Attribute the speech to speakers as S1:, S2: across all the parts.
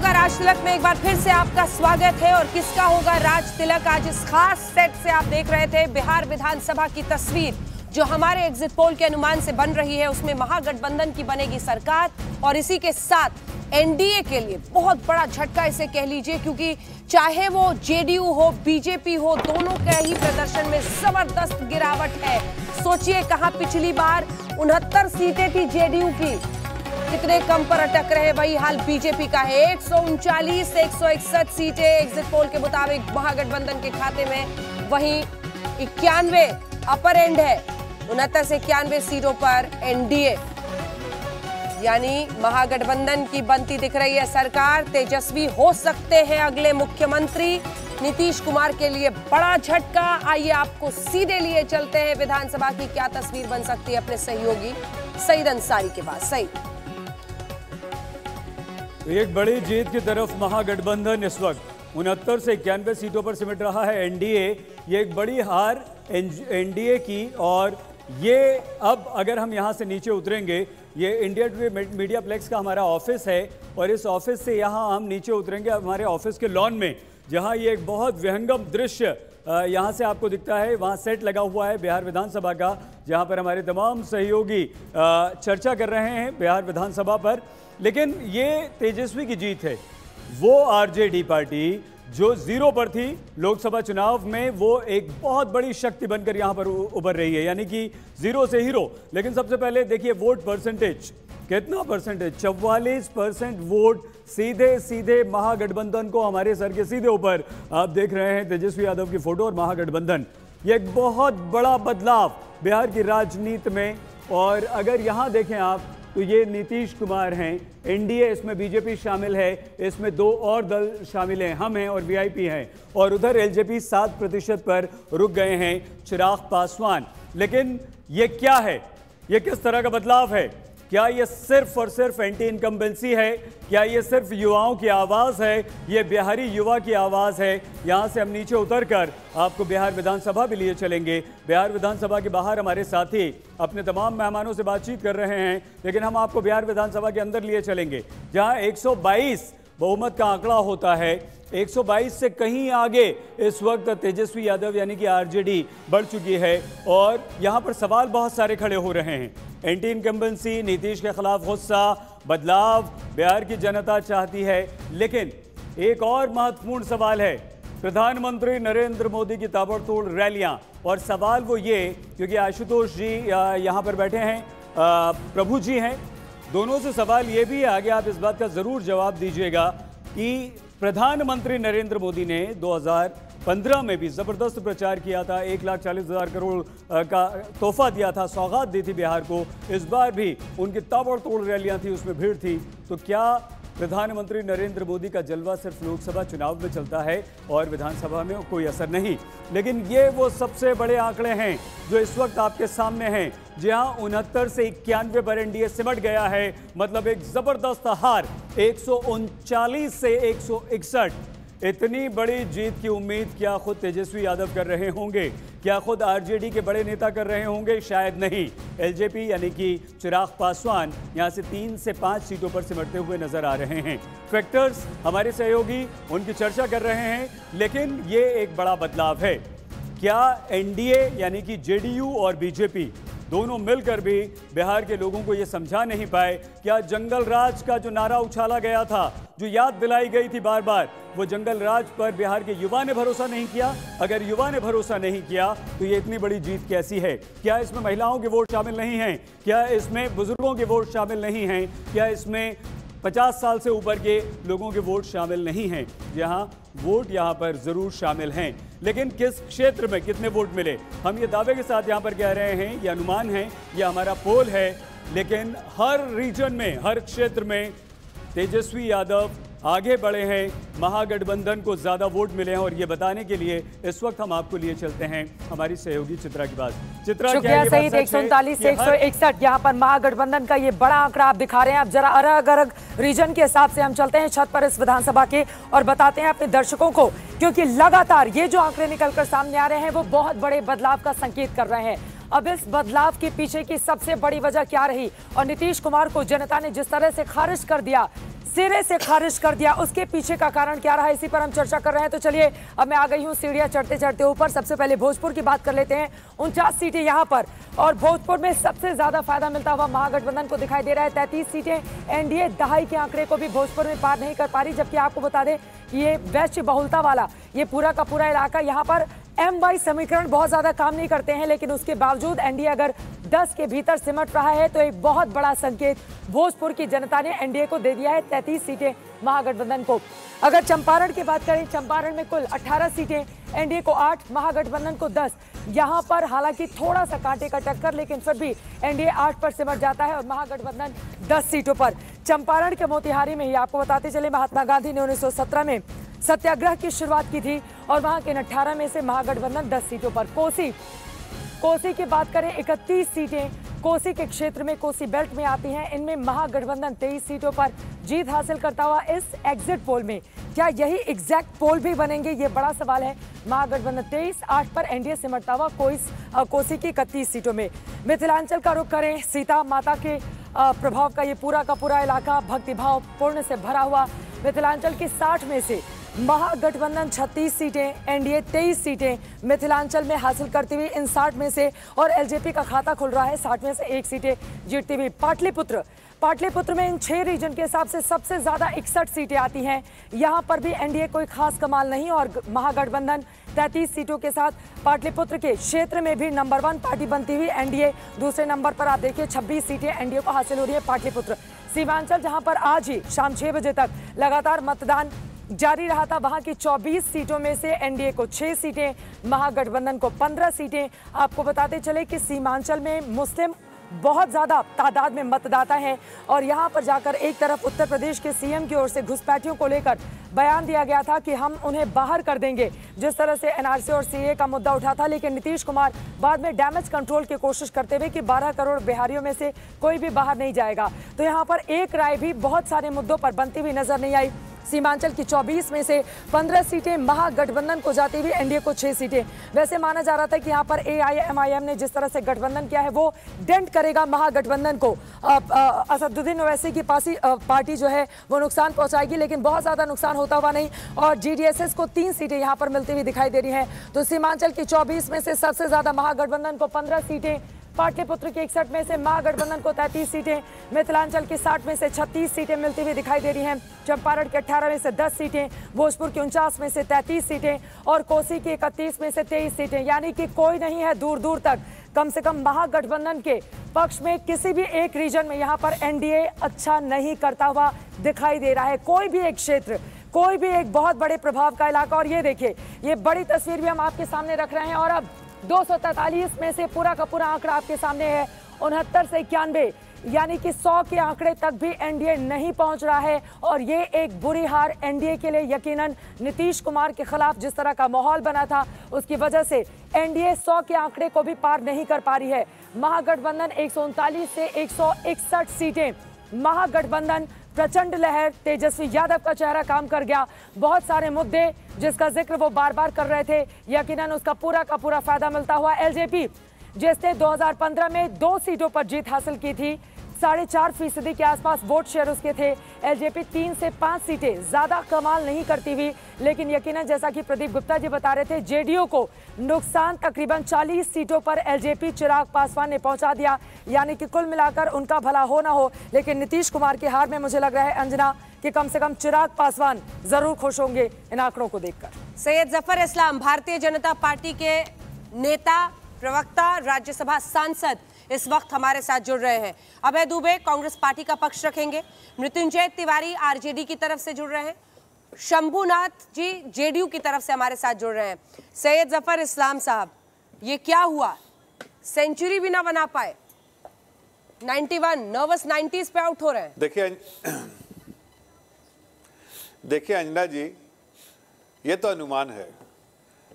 S1: का राज तिलक में एक बार फिर से आपका स्वागत है। और किसका होगा राज तिलक? आज इस खास सेट से आप देख रहे थे बिहार विधानसभा की तस्वीर जो हमारे एग्जिट पोल के अनुमान से बन रही है। उसमें महागठबंधन की बनेगी सरकार और इसी के साथ एनडीए के लिए बहुत बड़ा झटका इसे कह लीजिए, क्योंकि चाहे वो जेडीयू हो बीजेपी हो, दोनों के ही प्रदर्शन में जबरदस्त गिरावट है। सोचिए कहां पिछली बार 69 सीटें थी जेडीयू की, कितने कम पर अटक रहे, वही हाल बीजेपी का है। 139 से 161 सीटें एग्जिट पोल के मुताबिक महागठबंधन के खाते में, वहीं 91 अपर एंड है। 69 से 91 सीटों पर एनडीए यानी महागठबंधन की बनती दिख रही है सरकार। तेजस्वी हो सकते हैं अगले मुख्यमंत्री। नीतीश कुमार के लिए बड़ा झटका। आइए आपको सीधे लिए चलते हैं विधानसभा की क्या तस्वीर बन सकती है अपने सहयोगी सईद अंसारी के पास। सईद,
S2: एक बड़ी जीत की तरफ महागठबंधन इस वक्त 69 से 91 सीटों पर सिमट रहा है एनडीए। ये एक बड़ी हार एनडीए की, और ये अब अगर हम यहाँ से नीचे उतरेंगे, ये इंडिया टुडे मीडिया प्लेक्स का हमारा ऑफिस है, और इस ऑफिस से यहाँ हम नीचे उतरेंगे हमारे ऑफिस के लॉन में, जहाँ ये एक बहुत विहंगम दृश्य यहाँ से आपको दिखता है। वहाँ सेट लगा हुआ है बिहार विधानसभा का, जहाँ पर हमारे तमाम सहयोगी चर्चा कर रहे हैं बिहार विधानसभा पर। लेकिन ये तेजस्वी की जीत है। वो आरजेडी पार्टी जो जीरो पर थी लोकसभा चुनाव में, वो एक बहुत बड़ी शक्ति बनकर यहां पर उभर रही है, यानी कि जीरो से हीरो। लेकिन सबसे पहले देखिए वोट परसेंटेज, कितना परसेंटेज? 44% वोट सीधे सीधे महागठबंधन को, हमारे सर के सीधे ऊपर आप देख रहे हैं तेजस्वी यादव की फोटो और महागठबंधन। ये एक बहुत बड़ा बदलाव बिहार की राजनीति में। और अगर यहां देखें आप तो ये नीतीश कुमार हैं, एनडीए, इसमें बीजेपी शामिल है, इसमें दो और दल शामिल हैं, हम हैं और वीआईपी हैं, और उधर एलजेपी 7% पर रुक गए हैं, चिराग पासवान। लेकिन ये क्या है? ये किस तरह का बदलाव है? क्या ये सिर्फ और सिर्फ एंटी इनकम्बेंसी है? क्या ये सिर्फ युवाओं की आवाज़ है? ये बिहारी युवा की आवाज़ है। यहाँ से हम नीचे उतरकर आपको बिहार विधानसभा भी लिए चलेंगे। बिहार विधानसभा के बाहर हमारे साथी अपने तमाम मेहमानों से बातचीत कर रहे हैं, लेकिन हम आपको बिहार विधानसभा के अंदर लिए चलेंगे, जहाँ 122 बहुमत का आंकड़ा होता है। 122 से कहीं आगे इस वक्त तेजस्वी यादव यानी कि आरजेडी बढ़ चुकी है, और यहाँ पर सवाल बहुत सारे खड़े हो रहे हैं। एंटी इनकम्बेंसी, नीतीश के खिलाफ गुस्सा, बदलाव बिहार की जनता चाहती है। लेकिन एक और महत्वपूर्ण सवाल है, प्रधानमंत्री नरेंद्र मोदी की ताबड़तोड़ रैलियां। और सवाल वो ये, क्योंकि आशुतोष जी यहाँ पर बैठे हैं, प्रभु जी हैं, दोनों से सवाल ये भी आगे आप इस बात का जरूर जवाब दीजिएगा कि प्रधानमंत्री नरेंद्र मोदी ने 2015 में भी जबरदस्त प्रचार किया था, 1,40,000 करोड़ का तोहफा दिया था, सौगात दी थी बिहार को। इस बार भी उनकी ताबड़तोड़ रैलियां थी, उसमें भीड़ थी। तो क्या प्रधानमंत्री नरेंद्र मोदी का जलवा सिर्फ लोकसभा चुनाव में चलता है और विधानसभा में कोई असर नहीं? लेकिन ये वो सबसे बड़े आंकड़े हैं जो इस वक्त आपके सामने हैं, जहां 69 से 91 पर एनडीए सिमट गया है। मतलब एक जबरदस्त हार, 139 से 161। इतनी बड़ी जीत की उम्मीद क्या खुद तेजस्वी यादव कर रहे होंगे? क्या खुद आरजेडी के बड़े नेता कर रहे होंगे? शायद नहीं। एलजेपी यानी कि चिराग पासवान यहां से 3 से 5 सीटों पर सिमटते हुए नजर आ रहे हैं। फैक्टर्स हमारे सहयोगी उनकी चर्चा कर रहे हैं, लेकिन ये एक बड़ा बदलाव है। क्या एनडीए यानी कि जेडीयू और बीजेपी दोनों मिलकर भी बिहार के लोगों को यह समझा नहीं पाए? क्या जंगल राज का जो नारा उछाला गया था, जो याद दिलाई गई थी बार बार, वो जंगल राज पर बिहार के युवा ने भरोसा नहीं किया? अगर युवा ने भरोसा नहीं किया तो ये इतनी बड़ी जीत कैसी है? क्या इसमें महिलाओं के वोट शामिल नहीं हैं? क्या इसमें बुजुर्गों के वोट शामिल नहीं हैं? क्या इसमें 50 साल से ऊपर के लोगों के वोट शामिल नहीं हैं? जहां वोट यहां पर जरूर शामिल हैं, लेकिन किस क्षेत्र में कितने वोट मिले, हम ये दावे के साथ यहां पर कह रहे हैं, ये अनुमान है, ये हमारा पोल है। लेकिन हर रीजन में, हर क्षेत्र में तेजस्वी यादव आगे बढ़े हैं, महागठबंधन को ज्यादा वोट मिले हैं। और ये बताने के लिए इस वक्त हम आपको लिए चलते हैं हमारी सहयोगी चित्रा के पास। चित्रा,
S3: शुक्रिया सईद। 139 से 161 यहाँ पर महागठबंधन का ये बड़ा आंकड़ा आप दिखा रहे हैं। अब जरा अलग अलग रीजन के हिसाब से हम चलते हैं छत पर इस विधानसभा के, और बताते हैं अपने दर्शकों को, क्योंकि लगातार ये जो आंकड़े निकलकर सामने आ रहे हैं वो बहुत बड़े बदलाव का संकेत कर रहे हैं। अब इस बदलाव के पीछे की सबसे बड़ी वजह क्या रही, और नीतीश कुमार को जनता ने जिस तरह से खारिज कर दिया, सिरे से खारिज कर दिया। उसके पीछे का कारण क्या रहा, इसी पर हम चर्चा कर रहे हैं। तो चलिए अब मैं आ गई हूँ सीढ़ियां चढ़ते चढ़ते ऊपर। सबसे पहले भोजपुर की बात कर लेते हैं। 49 सीटें यहाँ पर, और भोजपुर में सबसे ज्यादा फायदा मिलता हुआ महागठबंधन को दिखाई दे रहा है। 33 सीटें। एनडीए दहाई के आंकड़े को भी भोजपुर में पार नहीं कर पा रही, जबकि आपको बता दें कि ये वैश्य बहुलता वाला ये पूरा का पूरा इलाका, यहाँ पर M/Y समीकरण बहुत ज्यादा काम नहीं करते हैं, लेकिन उसके बावजूद एनडीए अगर 10 के भीतर सिमट रहा है तो एक बहुत बड़ा संकेत भोजपुर की जनता ने एनडीए को दे दिया है। 33 सीटें महागठबंधन को। अगर चंपारण की बात करें, चंपारण में कुल 18 सीटें, एनडीए को 8, महागठबंधन को 10। यहाँ पर हालांकि थोड़ा सा कांटे का टक्कर, लेकिन फिर भी एनडीए 8 पर सिमट जाता है और महागठबंधन 10 सीटों पर। चंपारण के मोतिहारी में ही आपको बताते चले, महात्मा गांधी ने 1917 में सत्याग्रह की शुरुआत की थी और वहां के 18 में से महागठबंधन 10 सीटों पर। कोसी की बात करें, 31 सीटें कोसी के क्षेत्र में, कोसी बेल्ट में आती हैं। इनमें महागठबंधन 23 सीटों पर जीत हासिल करता हुआ इस एग्जिट पोल में, क्या यही एग्जैक्ट पोल भी बनेंगे, ये बड़ा सवाल है। महागठबंधन 23, 8 पर एनडीए सिमटता हुआ कोसी की 31 सीटों में। मिथिलांचल का रुख करें, सीता माता के प्रभाव का ये पूरा का पूरा इलाका भक्तिभाव पूर्ण से भरा हुआ। मिथिलांचल की 60 में से महागठबंधन 36 सीटें, एनडीए 23 सीटें मिथिलांचल में हासिल करती हुई इन 60 में से, और एलजेपी का खाता खुल रहा है 60 में से 1 सीटें जीतती हुई। पाटलिपुत्र में इन 6 रीजन के हिसाब से सबसे ज्यादा 61 सीटें आती हैं। यहां पर भी एनडीए कोई खास कमाल नहीं, और महागठबंधन 33 सीटों के साथ पाटलिपुत्र के क्षेत्र में भी नंबर 1 पार्टी बनती हुई एनडीए। दूसरे नंबर पर आप देखिए 26 सीटें एनडीए को हासिल हो रही है पाटलिपुत्र। सीमांचल, जहां पर आज ही शाम 6 बजे तक लगातार मतदान जारी रहा था, वहां की 24 सीटों में से एनडीए को 6 सीटें, महागठबंधन को 15 सीटें। आपको बताते चले कि सीमांचल में मुस्लिम बहुत ज्यादा तादाद में मतदाता हैं, और यहां पर जाकर एक तरफ उत्तर प्रदेश के सीएम की ओर से घुसपैठियों को लेकर बयान दिया गया था कि हम उन्हें बाहर कर देंगे, जिस तरह से एनआरसी और सीए का मुद्दा उठा था। लेकिन नीतीश कुमार बाद में डैमेज कंट्रोल की कोशिश करते हुए कि 12 करोड़ बिहारियों में से कोई भी बाहर नहीं जाएगा। तो यहां पर एक राय भी बहुत सारे मुद्दों पर बनती हुई नजर नहीं आई। सीमांचल की 24 में से 15 सीटें महागठबंधन को जाती हुई, एनडीए को 6 सीटें। वैसे माना जा रहा था कि यहाँ पर एआईएमआईएम ने जिस तरह से गठबंधन किया है वो डेंट करेगा महागठबंधन को, असदुद्दीन ओवैसी की पार्टी जो है वो नुकसान पहुंचाएगी, लेकिन बहुत ज्यादा नुकसान होता हुआ नहीं, और जीडीएसएस को 3 सीटें यहाँ पर मिलती हुई दिखाई दे रही हैं। तो सीमांचल की 24 में से सबसे ज्यादा महागठबंधन को 15 सीटें, पाटलिपुत्र की 61 में से महागठबंधन को 33 सीटें, मिथिलांचल की 60 में से 36 सीटें मिलती हुई दिखाई दे रही हैं। चंपारण के 18 में से 10 सीटें, भोजपुर की 49 में से 33 सीटें, और कोसी की 31 में से 23 सीटें। यानी कि कोई नहीं है दूर दूर तक, कम से कम महागठबंधन के पक्ष में किसी भी एक रीजन में यहाँ पर एनडीए अच्छा नहीं करता हुआ दिखाई दे रहा है। कोई भी एक क्षेत्र, कोई भी एक बहुत बड़े प्रभाव का इलाका। और ये देखिए, ये बड़ी तस्वीर भी हम आपके सामने रख रहे हैं, और अब 243 में से पूरा का पूरा आंकड़ा आपके सामने है। 69 से 91, यानी कि 100 के आंकड़े तक भी एनडीए नहीं पहुंच रहा है, और ये एक बुरी हार एनडीए के लिए यकीनन नीतीश कुमार के खिलाफ जिस तरह का माहौल बना था उसकी वजह से एनडीए 100 के आंकड़े को भी पार नहीं कर पा रही है। महागठबंधन 139 से 161 सीटें, महागठबंधन प्रचंड लहर, तेजस्वी यादव का चेहरा काम कर गया। बहुत सारे मुद्दे जिसका जिक्र वो बार बार कर रहे थे, यकीनन उसका पूरा का पूरा फायदा मिलता हुआ। एलजेपी जिसने 2015 में 2 सीटों पर जीत हासिल की थी, 4.5% के आसपास वोट शेयर उसके थे। एलजेपी 3 से 5 सीटें, ज्यादा कमाल नहीं करती हुई, लेकिन यकीनन जैसा कि प्रदीप गुप्ता जी बता रहे थे, जेडीयू को नुकसान तकरीबन 40 सीटों पर एलजेपी चिराग पासवान ने पहुंचा दिया। यानी कि कुल मिलाकर उनका भला हो ना हो, लेकिन नीतीश कुमार की हार में मुझे लग रहा है अंजना कि कम से कम चिराग पासवान जरूर खुश होंगे इन आंकड़ों को देखकर।
S1: सैयद जफर इस्लाम, भारतीय जनता पार्टी के नेता, प्रवक्ता, राज्यसभा सांसद इस वक्त हमारे साथ जुड़ रहे हैं। अभय दुबे कांग्रेस पार्टी का पक्ष रखेंगे, मृत्युंजय तिवारी आरजेडी की तरफ से जुड़ रहे हैं, शंभुनाथ जी जेडीयू की तरफ से हमारे साथ जुड़ रहे हैं। सैयद जफर इस्लाम साहब, ये क्या हुआ, सेंचुरी भी ना बना पाए, 91 नर्वस 90s पे आउट हो रहे हैं।
S4: देखिए अंजना जी, ये तो अनुमान है,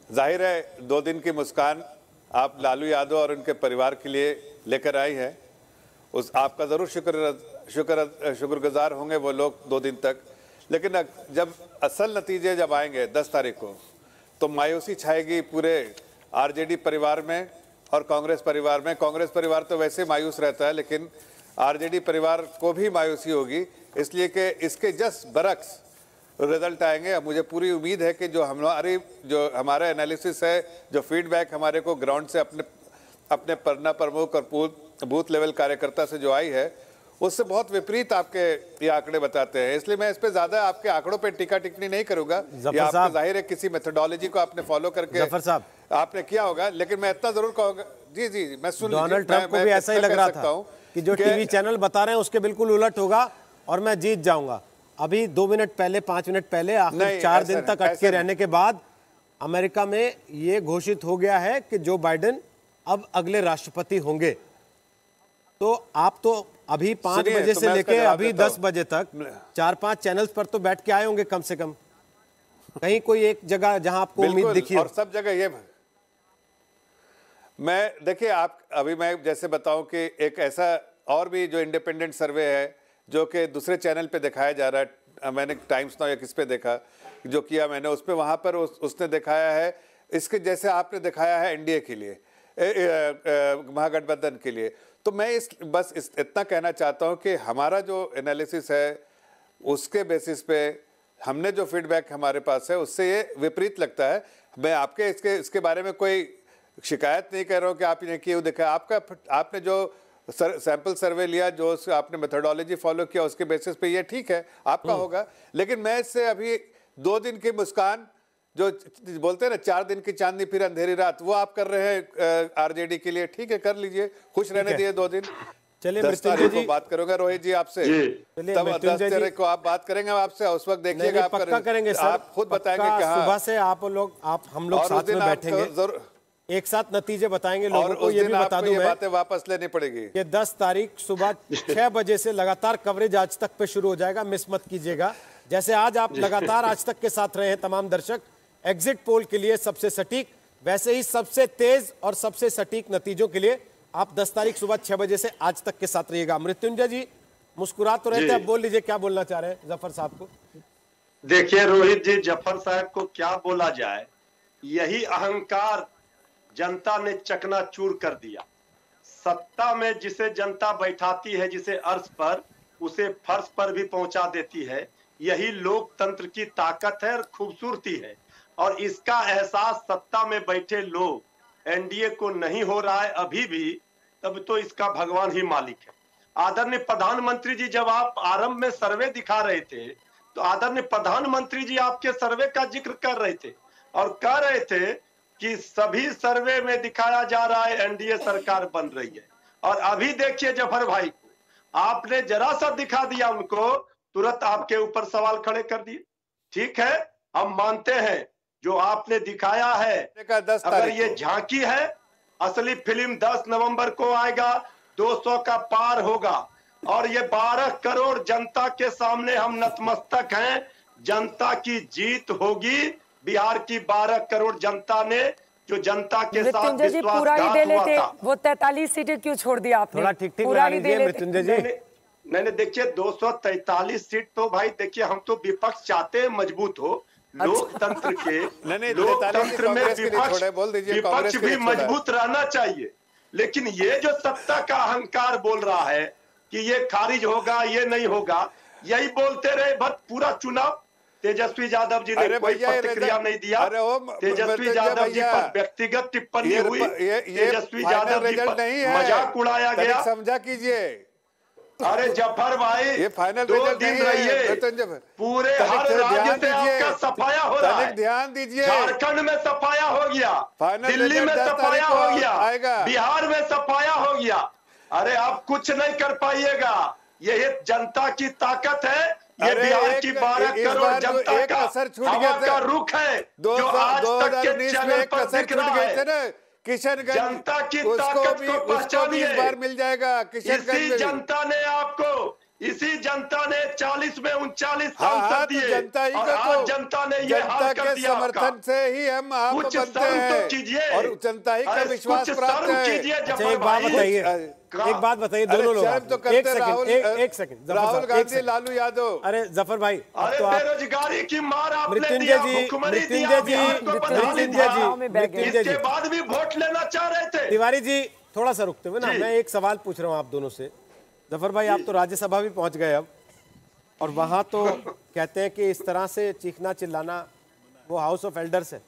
S4: जाहिर है 2 दिन की मुस्कान आप लालू यादव और उनके परिवार के लिए लेकर आई है। उस आपका ज़रूर शुक्रगुजार होंगे वो लोग 2 दिन तक, लेकिन जब असल नतीजे जब आएंगे 10 तारीख को, तो मायूसी छाएगी पूरे आरजेडी परिवार में और कांग्रेस परिवार में। कांग्रेस परिवार तो वैसे मायूस रहता है, लेकिन आरजेडी परिवार को भी मायूसी होगी, इसलिए कि इसके जस्ट बरक्स रिजल्ट आएंगे। मुझे पूरी उम्मीद है कि जो हमारा एनालिसिस है, जो फीडबैक हमारे को ग्राउंड से अपने पन्ना प्रमुख और बूथ लेवल कार्यकर्ता से जो आई है, उससे बहुत विपरीत आपके ये आंकड़े बताते हैं। इसलिए मैं इस पे ज्यादा आपके आंकड़ों पे टीका टिप्पणी नहीं करूंगा। ये आपको जाहिर है किसी मेथोडोलॉजी को आपने फॉलो करके आपने किया होगा, लेकिन मैं इतना जरूर कहूंगा। जी जी जी, मैं सुन
S5: डोनाल्ड ट्रंप को भी ऐसा ही लग रहा था कि जो टीवी चैनल बता रहे हैं उसके बिल्कुल उलट होगा और मैं जीत जाऊंगा। अभी 2 मिनट पहले, 5 मिनट पहले, आखिर 4 दिन तक अटके रहने के बाद अमेरिका में ये घोषित हो गया है कि जो बाइडेन अब अगले राष्ट्रपति होंगे। तो आप तो अभी 5 बजे से लेके अभी 10 बजे तक 4-5 चैनल्स पर तो बैठ के आए होंगे कम से कम। कहीं कोई एक जगह जहां आपको उम्मीद दिखी
S4: और सब जगह ये मैं देखिए, आप अभी मैं जैसे बताऊं कि एक ऐसा और भी जो इंडिपेंडेंट सर्वे है जो कि दूसरे चैनल पे दिखाया जा रहा है, मैंने टाइम्स नाउ या किस पे देखा, जो किया मैंने उस पे, वहां पर उसने दिखाया है इसके जैसे आपने दिखाया है एनडीए के लिए, महागठबंधन के लिए। तो मैं बस इतना कहना चाहता हूं कि हमारा जो एनालिसिस है उसके बेसिस पे हमने जो फीडबैक हमारे पास है उससे ये विपरीत लगता है। मैं आपके इसके बारे में कोई शिकायत नहीं कर रहा हूं कि आप इन्हें क्यों दिखाया। आपने जो सैंपल सर्वे लिया, जो आपने मेथोडोलॉजी फॉलो किया, उसके बेसिस पे ये ठीक है, आपका होगा। लेकिन मैं इससे अभी 2 दिन की मुस्कान, जो बोलते हैं ना 4 दिन की चांदनी फिर अंधेरी रात, वो आप कर रहे हैं आरजेडी के लिए। ठीक है, कर लीजिए, खुश रहने दिए 2 दिन।
S5: चलिए
S4: 10 तारीख को बात करूंगा रोहित जी आपसे, तब 10 तारीख को आप बात करेंगे आपसे, उस वक्त देखिएगा।
S5: पक्का करेंगे सर,
S4: आप खुद बताएंगे कि
S5: सुबह से हम लोग साथ में बैठेंगे, एक साथ नतीजे बताएंगे लोगों को। ये भी बता दूं मैं,
S4: बातें वापस लेनी पड़ेगी
S5: कि 10 तारीख सुबह 6 बजे से लगातार कवरेज आज तक पे शुरू हो जाएगा। मिस मत कीजिएगा। जैसे आज आप लगातार आज तक के साथ रहे हैं तमाम दर्शक एग्जिट पोल के लिए सबसे सटीक, वैसे ही सबसे तेज और सबसे सटीक नतीजों के लिए आप 10 तारीख सुबह 6 बजे से आज तक के साथ रहिएगा। मृत्युंजय जी मुस्कुरा तो रहते, अब बोल लीजिए क्या बोलना चाह रहे हैं जफर साहब को।
S6: देखिए रोहित जी, जफर साहब को क्या बोला जाए, यही अहंकार जनता ने चकनाचूर कर दिया। सत्ता में जिसे जनता बैठाती है, जिसे अर्श पर, उसे फर्श पर भी पहुंचा देती है। यही लोकतंत्र की ताकत है और खूबसूरती है, और इसका एहसास सत्ता में बैठे लोग एनडीए को नहीं हो रहा है अभी भी, तब तो इसका भगवान ही मालिक है। आदरणीय प्रधानमंत्री जी, जब आप आरंभ में सर्वे दिखा रहे थे तो आदरणीय प्रधानमंत्री जी आपके सर्वे का जिक्र कर रहे थे और कह रहे थे कि सभी सर्वे में दिखाया जा रहा है एनडीए सरकार बन रही है। और अभी देखिए जफर भाई को, आपने जरा सा दिखा दिया उनको, तुरंत आपके ऊपर सवाल खड़े कर दिए। ठीक है, हम मानते हैं जो आपने दिखाया है, अगर ये झांकी है, असली फिल्म 10 नवंबर को आएगा, 200 का पार होगा, और ये 12 करोड़ जनता के सामने हम नतमस्तक हैं। जनता की जीत होगी। बिहार की 12 करोड़ जनता ने जो जनता के साथ
S3: विश्वासघात हुआ था, वो 43 सीटें क्यों छोड़ दिया आपने?
S5: थोड़ा ठीक लगा लीजिए मृत्युंजय जी।
S6: नहीं देखिए 243 सीट तो भाई देखिए, हम तो विपक्ष चाहते हैं मजबूत हो। लोकतंत्र के लोकतंत्र में विपक्ष भी मजबूत रहना चाहिए। लेकिन ये जो सत्ता का अहंकार बोल रहा है कि ये खारिज होगा, ये नहीं होगा, यही बोलते रहे पूरा चुनाव। तेजस्वी यादव जी ने कोई प्रतिक्रिया नहीं दिया। तेजस्वी यादव जी पर व्यक्तिगत टिप्पणी हुई, तेजस्वी यादव जी पर मजाक उड़ाया गया।
S4: समझा कीजिए।
S6: अरे जफर भाई,
S4: ये फाइनल
S6: 2 दिन रहिए, पूरे हर राज्य से आपका सफाया हो रहा है।
S4: ध्यान दीजिए,
S6: झारखंड में सफाया हो गया, दिल्ली में सफाया हो गया, बिहार में सफाया हो गया। अरे आप कुछ नहीं कर पाइएगा, यही जनता की ताकत है। ये बिहार की 12 करोड़ जनता का हवा का रुख है, जो आज तक के चैनल पर दिख रहा है।
S4: किशनगंज
S6: जनता की ताकत को पहचानिए।
S4: इस बार मिल जाएगा किशनगंज।
S6: इसी जनता ने आपको, इसी जनता ने 40 में 39 सांसद दिए,
S4: जनता ही
S6: और आज जनता ने ये हाल कर दिया।
S4: समर्थन से ही हम आप
S6: कुछ
S4: बनते
S6: तो कीजिए,
S4: और जनता ही का विश्वास प्राप्त है।
S5: एक बात बताइए दोनों लोग,
S4: तो
S5: एक सेकंड
S4: राहुल गांधी, लालू यादव।
S5: अरे जफर भाई,
S6: अरे बेरोजगारी की मार आपने
S5: मृत्युंजय जी,
S6: इसके बाद भी वोट लेना चाह रहे थे।
S5: तिवारी जी थोड़ा सा रुकते हुए ना, मैं एक सवाल पूछ रहा हूँ आप दोनों से। जफर भाई, आप तो राज्यसभा भी पहुंच गए अब, और वहां तो कहते हैं कि इस तरह से चीखना चिल्लाना, वो हाउस ऑफ एल्डर्स है,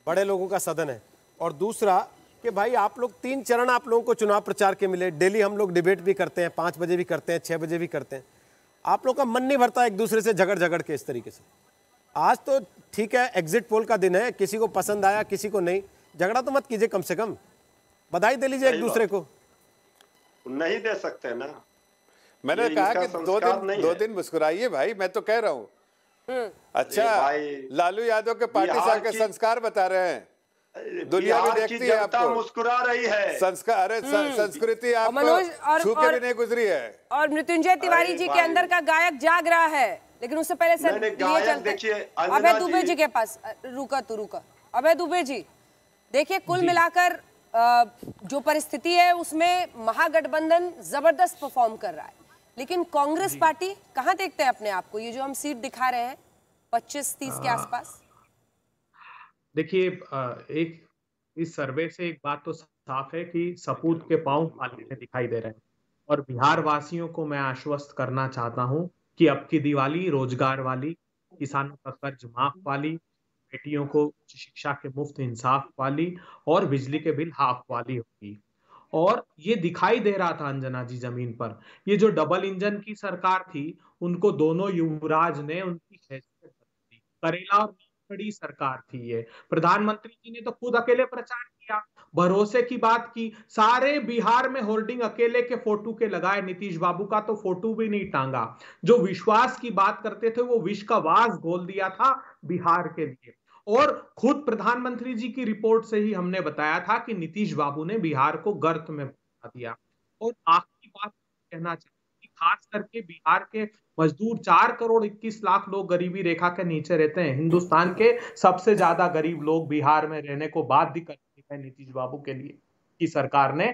S5: बड़े लोगों का सदन है। और दूसरा कि भाई आप लोग 3 चरण आप लोगों को चुनाव प्रचार के मिले, डेली हम लोग डिबेट भी करते हैं, 5 बजे भी करते हैं, 6 बजे भी करते हैं, आप लोग का मन नहीं भरता एक दूसरे से झगड़ के इस तरीके से। आज तो ठीक है, एग्जिट पोल का दिन है, किसी को पसंद आया किसी को नहीं, झगड़ा तो मत कीजिए, कम से कम बधाई दे लीजिए एक दूसरे को।
S6: नहीं दे सकते ना,
S4: मैंने कहा कि 2 दिन मुस्कुराइए भाई, मैं तो कह रहा हूँ। अच्छा, लालू यादव के पार्टी साहब के संस्कार बता रहे हैं, दुनिया भी देखती है आपको,
S6: मुस्कुरा रही है।
S4: संस्कार, अरे संस्कृति आपको छू के भी नहीं गुजरी है।
S1: और मृत्युंजय तिवारी जी के अंदर का गायक जाग रहा है, लेकिन उससे पहले सर अभय दुबे जी के पास रुका अभय दुबे जी, देखिए कुल मिलाकर जो परिस्थिति है उसमें महागठबंधन जबरदस्त परफॉर्म कर रहा है, लेकिन कांग्रेस पार्टी कहां देखते हैं अपने आप को? ये जो हम सीट दिखा रहे हैं 25-30 के आसपास।
S7: देखिए, एक इस सर्वे से एक बात तो साफ है कि सपूत के पांव पालने दिखाई दे रहे हैं, और बिहार वासियों को मैं आश्वस्त करना चाहता हूं कि अब की दिवाली रोजगार वाली, किसानों का कर्ज माफ वाली, बेटियों को उच्च शिक्षा के मुफ्त इंसाफ वाली और बिजली के बिल हाफ वाली होगी। और ये दिखाई दे रहा था अंजना जी जमीन पर, ये जो डबल इंजन की सरकार थी उनको दोनों युवराज ने उनकी हैसियत दी, करेला और बड़ी सरकार थी ये। प्रधानमंत्री जी ने तो खुद अकेले प्रचार किया, भरोसे की बात की, सारे बिहार में होर्डिंग अकेले के फोटो के लगाए, नीतीश बाबू का तो फोटो भी नहीं टांगा। जो विश्वास की बात करते थे वो विष का वास घोल दिया था बिहार के लिए। और खुद प्रधानमंत्री जी की रिपोर्ट से ही हमने बताया था कि नीतीश बाबू ने बिहार को गर्त में पहुंचा दिया। और आखिरी बात कहना चाहिए, खास करके बिहार के मजदूर 4 करोड़ 21 लाख लोग गरीबी रेखा के नीचे रहते हैं। हिंदुस्तान के सबसे ज्यादा गरीब लोग बिहार में रहने को बाध्य कर दिया है नीतीश बाबू के लिए की सरकार ने।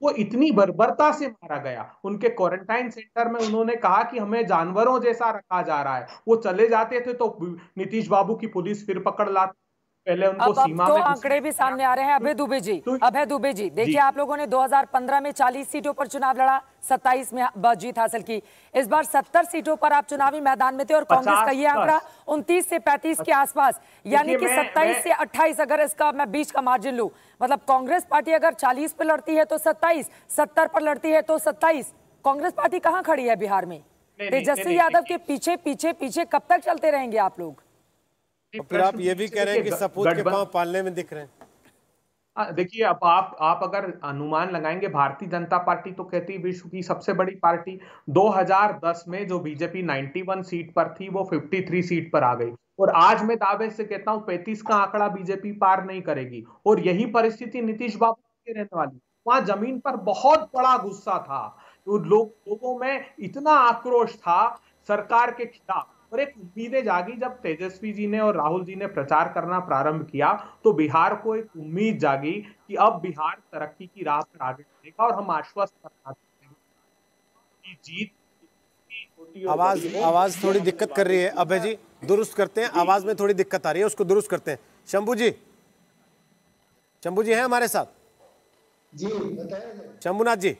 S7: वो इतनी बर्बरता से मारा गया, उनके क्वारंटाइन सेंटर में उन्होंने कहा कि हमें जानवरों जैसा रखा जा रहा है। वो चले जाते थे तो नीतीश बाबू की पुलिस फिर पकड़ लाती, पहले उनको सीमा में।
S3: आंकड़े भी सामने आ रहे हैं। अभय दुबे जी, देखिए आप लोगों ने 2015 में 40 सीटों पर चुनाव लड़ा, 27 में जीत हासिल की। इस बार 70 सीटों पर आप चुनावी मैदान में थे, और कांग्रेस का ये आंकड़ा 29 से 35 के आसपास, यानी कि 27 से 28, अगर इसका मैं बीच का मार्जिन लूं, मतलब कांग्रेस पार्टी अगर 40 पर लड़ती है तो 27, 70 पर लड़ती है तो 27। कांग्रेस पार्टी कहां खड़ी है बिहार में? तेजस्वी यादव के पीछे पीछे पीछे कब तक चलते रहेंगे आप लोग?
S5: फिर आप ये भी कह रहे हैं कि सपूत के पांव पालने में दिख रहे हैं।
S7: देखिए, अब आप अगर अनुमान लगाएंगे, भारतीय जनता पार्टी तो कहती है विश्व की सबसे बड़ी पार्टी। 2010 में जो बीजेपी 91 सीट पर थी वो 53 सीट पर आ गई, और आज मैं दावे से कहता हूं 35 का आंकड़ा बीजेपी पार नहीं करेगी। और यही परिस्थिति नीतीश बाबू की रहने वाली। वहां जमीन पर बहुत बड़ा गुस्सा था, लोगों में इतना आक्रोश था सरकार के खिलाफ, और एक उम्मीदें जागी जब तेजस्वी जी ने और राहुल जी ने प्रचार करना प्रारंभ किया, तो बिहार को एक उम्मीद जागी कि अब बिहार तरक्की की राह पर आगे बढ़ेगा। और हम आश्वस्त करना चाहते हैं कि जीत।
S5: आवाज थोड़ी दिक्कत कर रही है अभय जी, दुरुस्त करते हैं, आवाज में थोड़ी दिक्कत आ रही है, उसको दुरुस्त करते हैं। शंभू जी हैं हमारे साथ?
S8: जी बताइए।
S5: शंभुनाथ जी,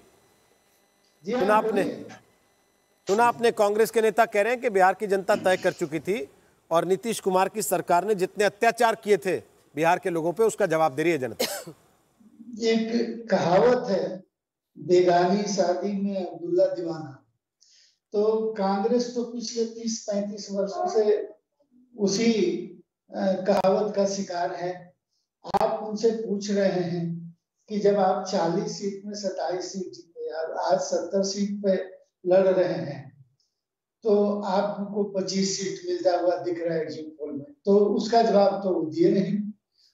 S5: सुना आपने कांग्रेस के नेता कह रहे हैं कि बिहार की जनता तय कर चुकी थी, और नीतीश कुमार की सरकार ने जितने अत्याचार किए थे बिहार के लोगों पे, उसका जवाब दे रही है जनता।
S8: एक कहावत है, बेगानी शादी में अब्दुल्ला दीवाना। तो कांग्रेस तो पिछले 30-35 वर्षों से उसी कहावत का शिकार है। आप उनसे पूछ रहे हैं कि जब आप 40 सीट में 27 सीट जीते, आज 70 सीट पे लड़ रहे हैं, तो आपको 25 सीट मिलता हुआ दिख रहा है एग्जिट पोल में, तो उसका जवाब तो दिए नहीं।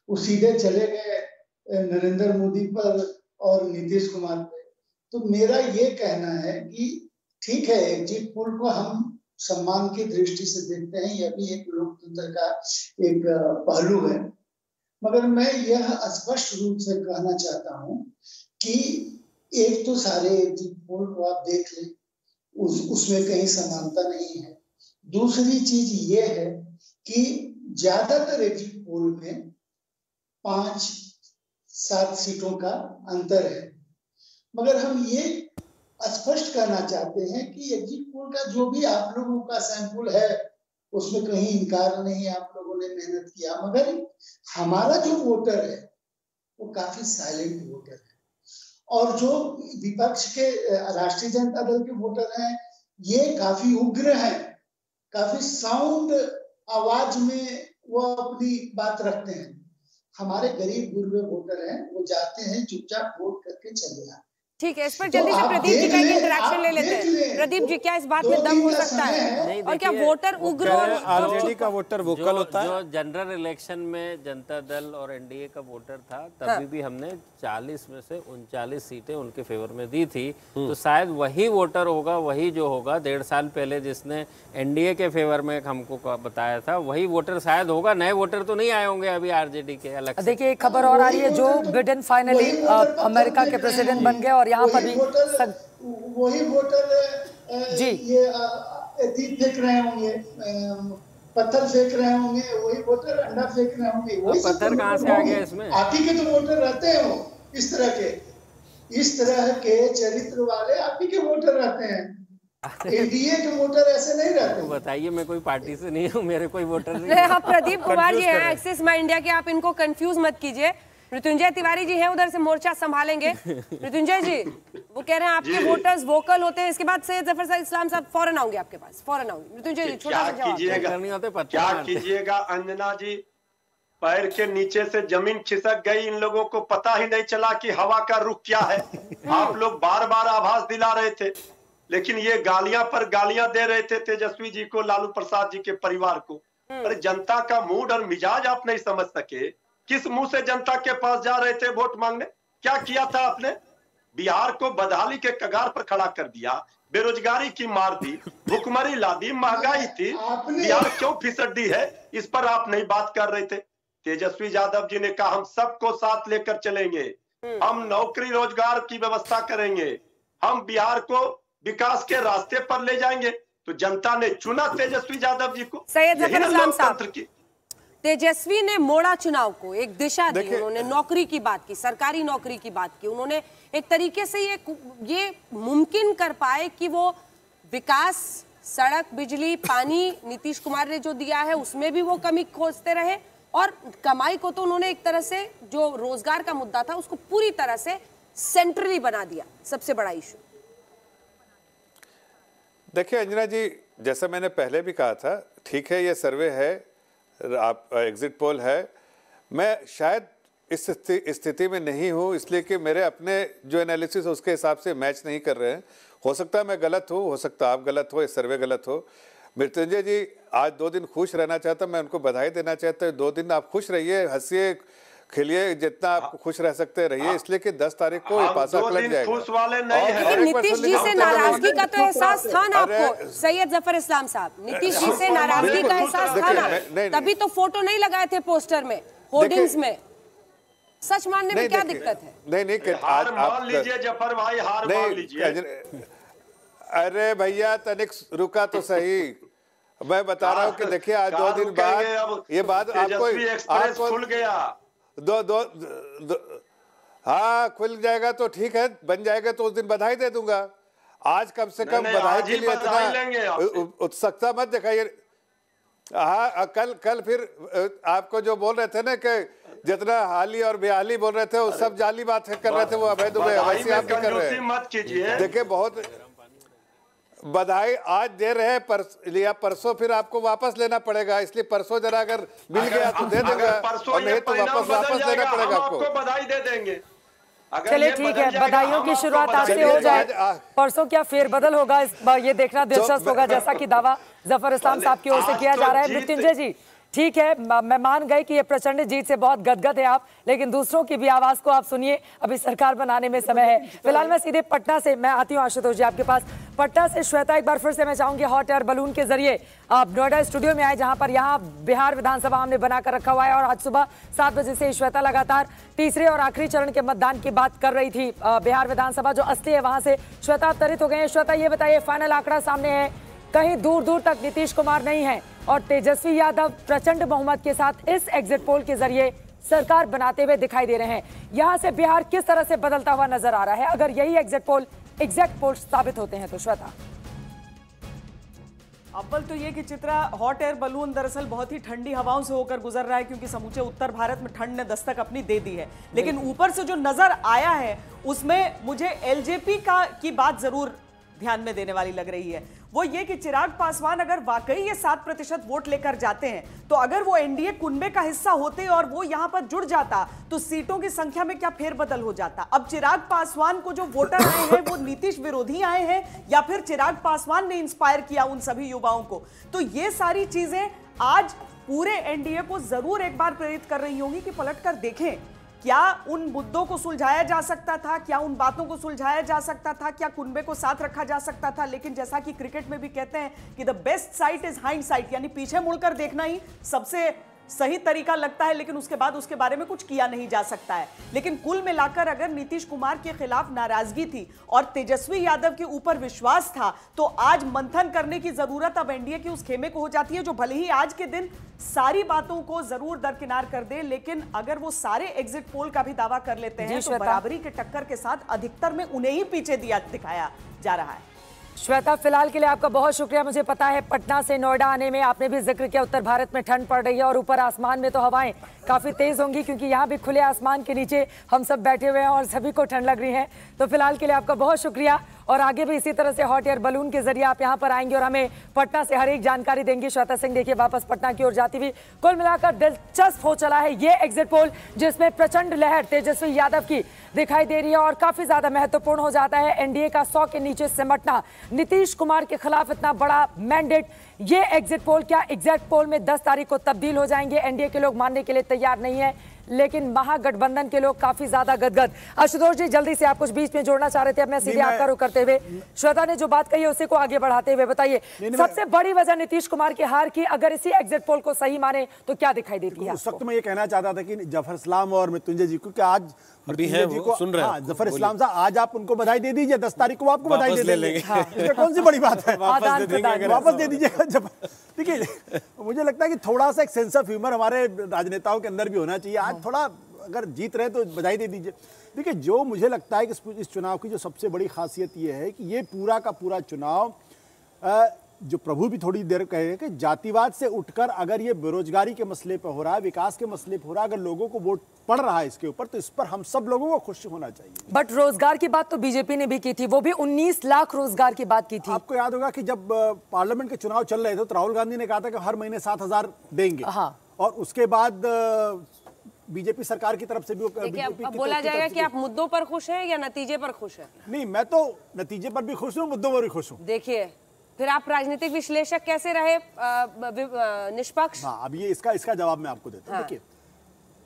S8: वो सीधे चले गए नरेंद्र मोदी पर और नीतीश कुमार पे। तो मेरा ये कहना है कि ठीक है, एग्जिट पोल को हम सम्मान की दृष्टि से देखते हैं, यह भी एक लोकतंत्र का एक पहलू है, मगर मैं यह स्पष्ट रूप से कहना चाहता हूं कि एक तो सारे एग्जिट पोल को आप देख लें, उसमें कहीं समानता नहीं है। दूसरी चीज ये है कि ज्यादातर एग्जिट पोल में 5-7 सीटों का अंतर है, मगर हम ये स्पष्ट करना चाहते हैं कि एग्जिट पोल का जो भी आप लोगों का सैंपल है उसमें कहीं इनकार नहीं, आप लोगों ने मेहनत किया, मगर हमारा जो वोटर है वो काफी साइलेंट वोटर है। और जो विपक्ष के राष्ट्रीय जनता दल के वोटर हैं ये काफी उग्र हैं, काफी साउंड आवाज में वो अपनी बात रखते हैं। हमारे गरीब गुरबे वोटर हैं, वो जाते हैं चुपचाप वोट करके चले आते।
S1: ठीक है, इस पर जल्दी से प्रदीप जी का एक इंटरेक्शन ले लेते हैं। प्रदीप जी, क्या इस बात में दम हो सकता है और क्या वोटर उग्र और
S5: आरजेडी का वोटर वोकल होता है?
S9: जो जनरल इलेक्शन में जनता दल और एनडीए का वोटर था तभी भी हमने 40 में से 39 सीटें उनके फेवर में दी थी, तो शायद वही वोटर होगा, वही जो होगा 1.5 साल पहले जिसने एनडीए के फेवर में हमको बताया था, वही वोटर शायद होगा। नए वोटर तो नहीं आए होंगे अभी आरजेडी के अलग।
S3: देखिए एक खबर और आ रही है, जो बिडेन फाइनली अमेरिका के प्रेसिडेंट बन गए और यहाँ पर भी
S8: वही वोटर
S3: जी
S8: ये फेंक रहे होंगे, पत्थर फेंक रहे होंगे, वही वोटर अंडा फेंक रहे होंगे। वही
S9: पत्थर कहाँ से आ गया इसमें?
S8: आप ही के तो वोटर रहते हैं, वो इस तरह के चरित्र वाले आप ही के वोटर रहते हैं। एनडीए के वोटर ऐसे नहीं रहते।
S9: बताइए, मैं कोई पार्टी से नहीं हूँ, मेरे कोई वोटर नहीं।
S1: आप प्रदीप कुमार जी हैं एक्सिस माई इंडिया के, आप इनको कंफ्यूज मत कीजिए। मृत्युंजय तिवारी जी हैं उधर से, मोर्चा संभालेंगे। मृत्युंजय जी वो कह रहे हैं आपके वोटर्स वोकल होते हैं, इसके बाद सैयद जफर इस्लाम साहब फौरन आऊंगे आपके पास, फौरन आऊंगे। मृत्युंजय जी छोटा सा जवाब
S6: क्या कीजिएगा अंजना जी, पैर के नीचे से जमीन खिसक गई, इन लोगों को पता ही नहीं चला कि हवा का रुख क्या है। आप लोग बार बार आभास दिला रहे थे, लेकिन ये गालियां पर गालियां दे रहे थे तेजस्वी जी को, लालू प्रसाद जी के परिवार को। अरे जनता का मूड और मिजाज आप नहीं समझ सके, किस मुंह से जनता के पास जा रहे थे वोट मांगने? क्या किया था आपने? बिहार को बदहाली के कगार पर खड़ा कर दिया, बेरोजगारी की मार दी, भुखमरी ला दी, महंगाई थी, बिहार क्यों फिसड्डी है, इस पर आप नहीं बात कर रहे थे। तेजस्वी यादव जी ने कहा हम सबको साथ लेकर चलेंगे, हम नौकरी रोजगार की व्यवस्था करेंगे, हम बिहार को विकास के रास्ते पर ले जाएंगे। तो जनता ने चुना तेजस्वी यादव जी को।
S1: सैयद जफर इस्लाम साहब, तेजस्वी ने मोड़ा चुनाव को, एक दिशा दी, उन्होंने नौकरी की बात की, सरकारी नौकरी की बात की, उन्होंने एक तरीके से ये मुमकिन कर पाए कि वो विकास, सड़क, बिजली, पानी नीतीश कुमार ने जो दिया है उसमें भी वो कमी खोजते रहे, और कमाई को तो उन्होंने एक तरह से जो रोजगार का मुद्दा था उसको पूरी तरह से सेंट्रली बना दिया, सबसे बड़ा इशू।
S4: देखिए अंजना जी, जैसा मैंने पहले भी कहा था, ठीक है ये सर्वे है, आप एग्जिट पोल है, मैं शायद इस स्थिति में नहीं हूँ, इसलिए कि मेरे अपने जो एनालिसिस है उसके हिसाब से मैच नहीं कर रहे हैं। हो सकता है मैं गलत हूँ, हो सकता है आप गलत हो, ये सर्वे गलत हो। मृत्युंजय जी आज 2 दिन खुश रहना चाहता, मैं उनको बधाई देना चाहता हूँ। 2 दिन आप खुश रहिए, हंसिए, खिलिए, जितना आप खुश रह सकते रहिए, इसलिए कि 10 तारीख को ये पासा पलट जाएगा।
S6: खुश वाले नहीं हैं।
S1: लेकिन नीतीश जी से नाराजगी का तो एहसास था ना आपको, सैयद जफर इस्लाम साहब, नीतीश जी से नाराजगी का एहसास था ना, तभी तो फोटो नहीं लगाए थे पोस्टर में, होर्डिंग्स में। सच मानने में क्या दिक्कत है?
S4: नहीं,
S6: हार मान लीजिए जफर भाई, हार मान लीजिए।
S4: अरे भैया तनिक रुका तो सही, मैं बता रहा हूँ कि देखिए आज 2 दिन बाद ये बात आपको
S6: खुल गया,
S4: हाँ खुल जाएगा तो ठीक है, बन जाएगा तो उस दिन बधाई दे दूंगा। आज कम से कम बधाई के लिए इतना उत्सुकता मत दिखाइए। हाँ कल फिर आपको जो बोल रहे थे ना कि जितना हाली और बेहाली बोल रहे थे वो सब जाली बात कर रहे थे, वो अवैध वैसे आप भी कर रहे हैं।
S6: मत कीजिए।
S4: देखिए बहुत बधाई आज दे रहे हैं, परसों फिर आपको वापस लेना पड़ेगा, इसलिए परसों जरा अगर मिल गया तो दे देगा, और नहीं तो वापस लेना पड़ेगा आपको।
S6: बधाई दे देंगे।
S3: चलिए ठीक है, बधाइयों की शुरुआत आज से हो जाए, परसों क्या फेरबदल होगा ये देखना दिलचस्प होगा, जैसा कि दावा जफर इस्लाम साहब की ओर से किया जा रहा है। मृत्युंजय जी ठीक है, मैं मान गई कि ये प्रचंड जीत से बहुत गदगद है आप, लेकिन दूसरों की भी आवाज को आप सुनिए, अभी सरकार बनाने में समय है। फिलहाल मैं सीधे पटना से मैं आती हूँ आशुतोष जी आपके पास। पटना से श्वेता, एक बार फिर से मैं चाहूंगी हॉट एयर बलून के जरिए आप नोएडा स्टूडियो में आए, जहां पर यहाँ बिहार विधानसभा हमने बनाकर रखा हुआ है, और आज सुबह 7 बजे से श्वेता लगातार तीसरे और आखिरी चरण के मतदान की बात कर रही थी। बिहार विधानसभा जो असली है वहां से श्वेता अवतरित हो गए हैं। श्वेता ये बताइए, फाइनल आंकड़ा सामने है, कहीं दूर दूर तक नीतीश कुमार नहीं है और तेजस्वी यादव प्रचंड बहुमत के साथ इस एग्जिट पोल के जरिए सरकार बनाते हुए दिखाई दे रहे हैं। यहां से बिहार किस तरह से बदलता हुआ नजर आ रहा है, अगर यही एग्जिट पोल एग्जैक्ट पोल साबित होते हैं। तो श्वेता,
S10: अव्वल तो ये कि चित्रा, हॉट एयर बलून दरअसल बहुत ही ठंडी हवाओं से होकर गुजर रहा है, क्योंकि समूचे उत्तर भारत में ठंड ने दस्तक अपनी दे दी है। लेकिन ऊपर से जो नजर आया है उसमें मुझे एलजेपी की बात जरूर ध्यान में देने वाली लग रही है। वो ये कि चिराग पासवान अगर वाकई ये 7% वोट लेकर जाते हैं, तो अगर वो एनडीए कुनबे का हिस्सा होते और वो यहां पर जुड़ जाता, तो सीटों की संख्या में क्या फेरबदल हो जाता। अब चिराग पासवान को जो वोटर आए हैं वो नीतीश विरोधी आए हैं या फिर चिराग पासवान ने इंस्पायर किया उन सभी युवाओं को। तो ये सारी चीजें आज पूरे एनडीए को जरूर एक बार प्रेरित कर रही होंगी कि पलट कर देखें, क्या उन मुद्दों को सुलझाया जा सकता था, क्या उन बातों को सुलझाया जा सकता था, क्या कुनबे को साथ रखा जा सकता था। लेकिन जैसा कि क्रिकेट में भी कहते हैं कि the best site is hind site, यानी पीछे मुड़कर देखना ही सबसे सही तरीका लगता है, लेकिन उसके बाद उसके बारे में कुछ किया नहीं जा सकता है। लेकिन कुल मिलाकर अगर नीतीश कुमार के खिलाफ नाराजगी थी और तेजस्वी यादव के ऊपर विश्वास था, तो आज मंथन करने की जरूरत अब एनडीए की उस खेमे को हो जाती है, जो भले ही आज के दिन सारी बातों को जरूर दरकिनार कर दे, लेकिन अगर वो सारे एग्जिट पोल का भी दावा कर लेते हैं तो बराबरी के टक्कर के साथ अधिकतर में उन्हें ही पीछे दिखाया जा रहा है।
S3: श्वेता, फिलहाल के लिए आपका बहुत शुक्रिया। मुझे पता है पटना से नोएडा आने में आपने भी जिक्र किया उत्तर भारत में ठंड पड़ रही है और ऊपर आसमान में तो हवाएं काफी तेज होंगी, क्योंकि यहाँ भी खुले आसमान के नीचे हम सब बैठे हुए हैं और सभी को ठंड लग रही है। तो फिलहाल के लिए आपका बहुत शुक्रिया, और आगे भी इसी तरह से हॉट एयर बलून के जरिए आप यहाँ पर आएंगे और हमें पटना से हर एक जानकारी देंगी। श्वेता सिंह देखिए वापस पटना की ओर जाती हुई। कुल मिलाकर दिलचस्प हो चला है ये एग्जिट पोल, जिसमें प्रचंड लहर तेजस्वी यादव की दिखाई दे रही है और काफी ज्यादा महत्वपूर्ण हो जाता है एनडीए का 100 के नीचे सिमटना, नीतीश कुमार के खिलाफ इतना बड़ा मैंडेट। ये एग्जिट पोल क्या एग्जैक्ट पोल में 10 तारीख को तब्दील हो जाएंगे, एनडीए के लोग मानने के लिए तैयार नहीं है, लेकिन महागठबंधन के लोग काफी ज्यादा गदगद। आशुतोष जी, जल्दी से आप कुछ बीच में जोड़ना चाह रहे थे, अब मैं सीधे आपका रुख करते हुए श्वेता ने जो बात कही है उसी को आगे बढ़ाते हुए बताइए, सबसे बड़ी वजह नीतीश कुमार की हार की अगर इसी एग्जिट पोल को सही माने तो क्या दिखाई देती है?
S11: उस वक्त मैं ये कहना चाहता था कि जफर इस्लाम और मृत्युंजय जी को, आज अभी है वो सुन रहे हैं, जफर इस्लाम साहब आज आप उनको बधाई दे दीजिए, 10 तारीख को आपको बधाई दे लेंगे। इसमें कौन सी बड़ी बात है, वापस दे दीजिएगा। देखिए, मुझे लगता है कि थोड़ा सा एक सेंस ऑफ ह्यूमर हमारे राजनेताओं के अंदर भी होना चाहिए। आज थोड़ा अगर जीत रहे तो बधाई दे दीजिए। देखिए, जो मुझे लगता है कि इस चुनाव की जो सबसे बड़ी खासियत ये है कि ये पूरा का पूरा चुनाव, जो प्रभु भी थोड़ी देर कहे कि जातिवाद से उठकर अगर ये बेरोजगारी के मसले पे हो रहा है, विकास के मसले पे हो रहा है, अगर लोगों को वोट पड़ रहा है इसके ऊपर, तो इस पर हम सब लोगों को खुश होना चाहिए।
S3: बट रोजगार की बात तो बीजेपी ने भी की थी, वो भी 19 लाख रोजगार की बात की थी।
S11: आपको याद होगा कि जब पार्लियामेंट के चुनाव चल रहे थे तो राहुल गांधी ने कहा था कि हर महीने 7,000 देंगे। और उसके बाद बीजेपी सरकार की तरफ से भी
S1: अब बोला जाएगा कि आप मुद्दों पर खुश हैं या नतीजे पर खुश हैं?
S11: नहीं, मैं तो नतीजे पर भी खुश हूँ, मुद्दों पर भी खुश हूँ।
S1: देखिए, फिर आप राजनीतिक विश्लेषक कैसे रहे निष्पक्ष?
S11: हाँ, अब ये इसका जवाब मैं आपको देता हूँ। देखिए,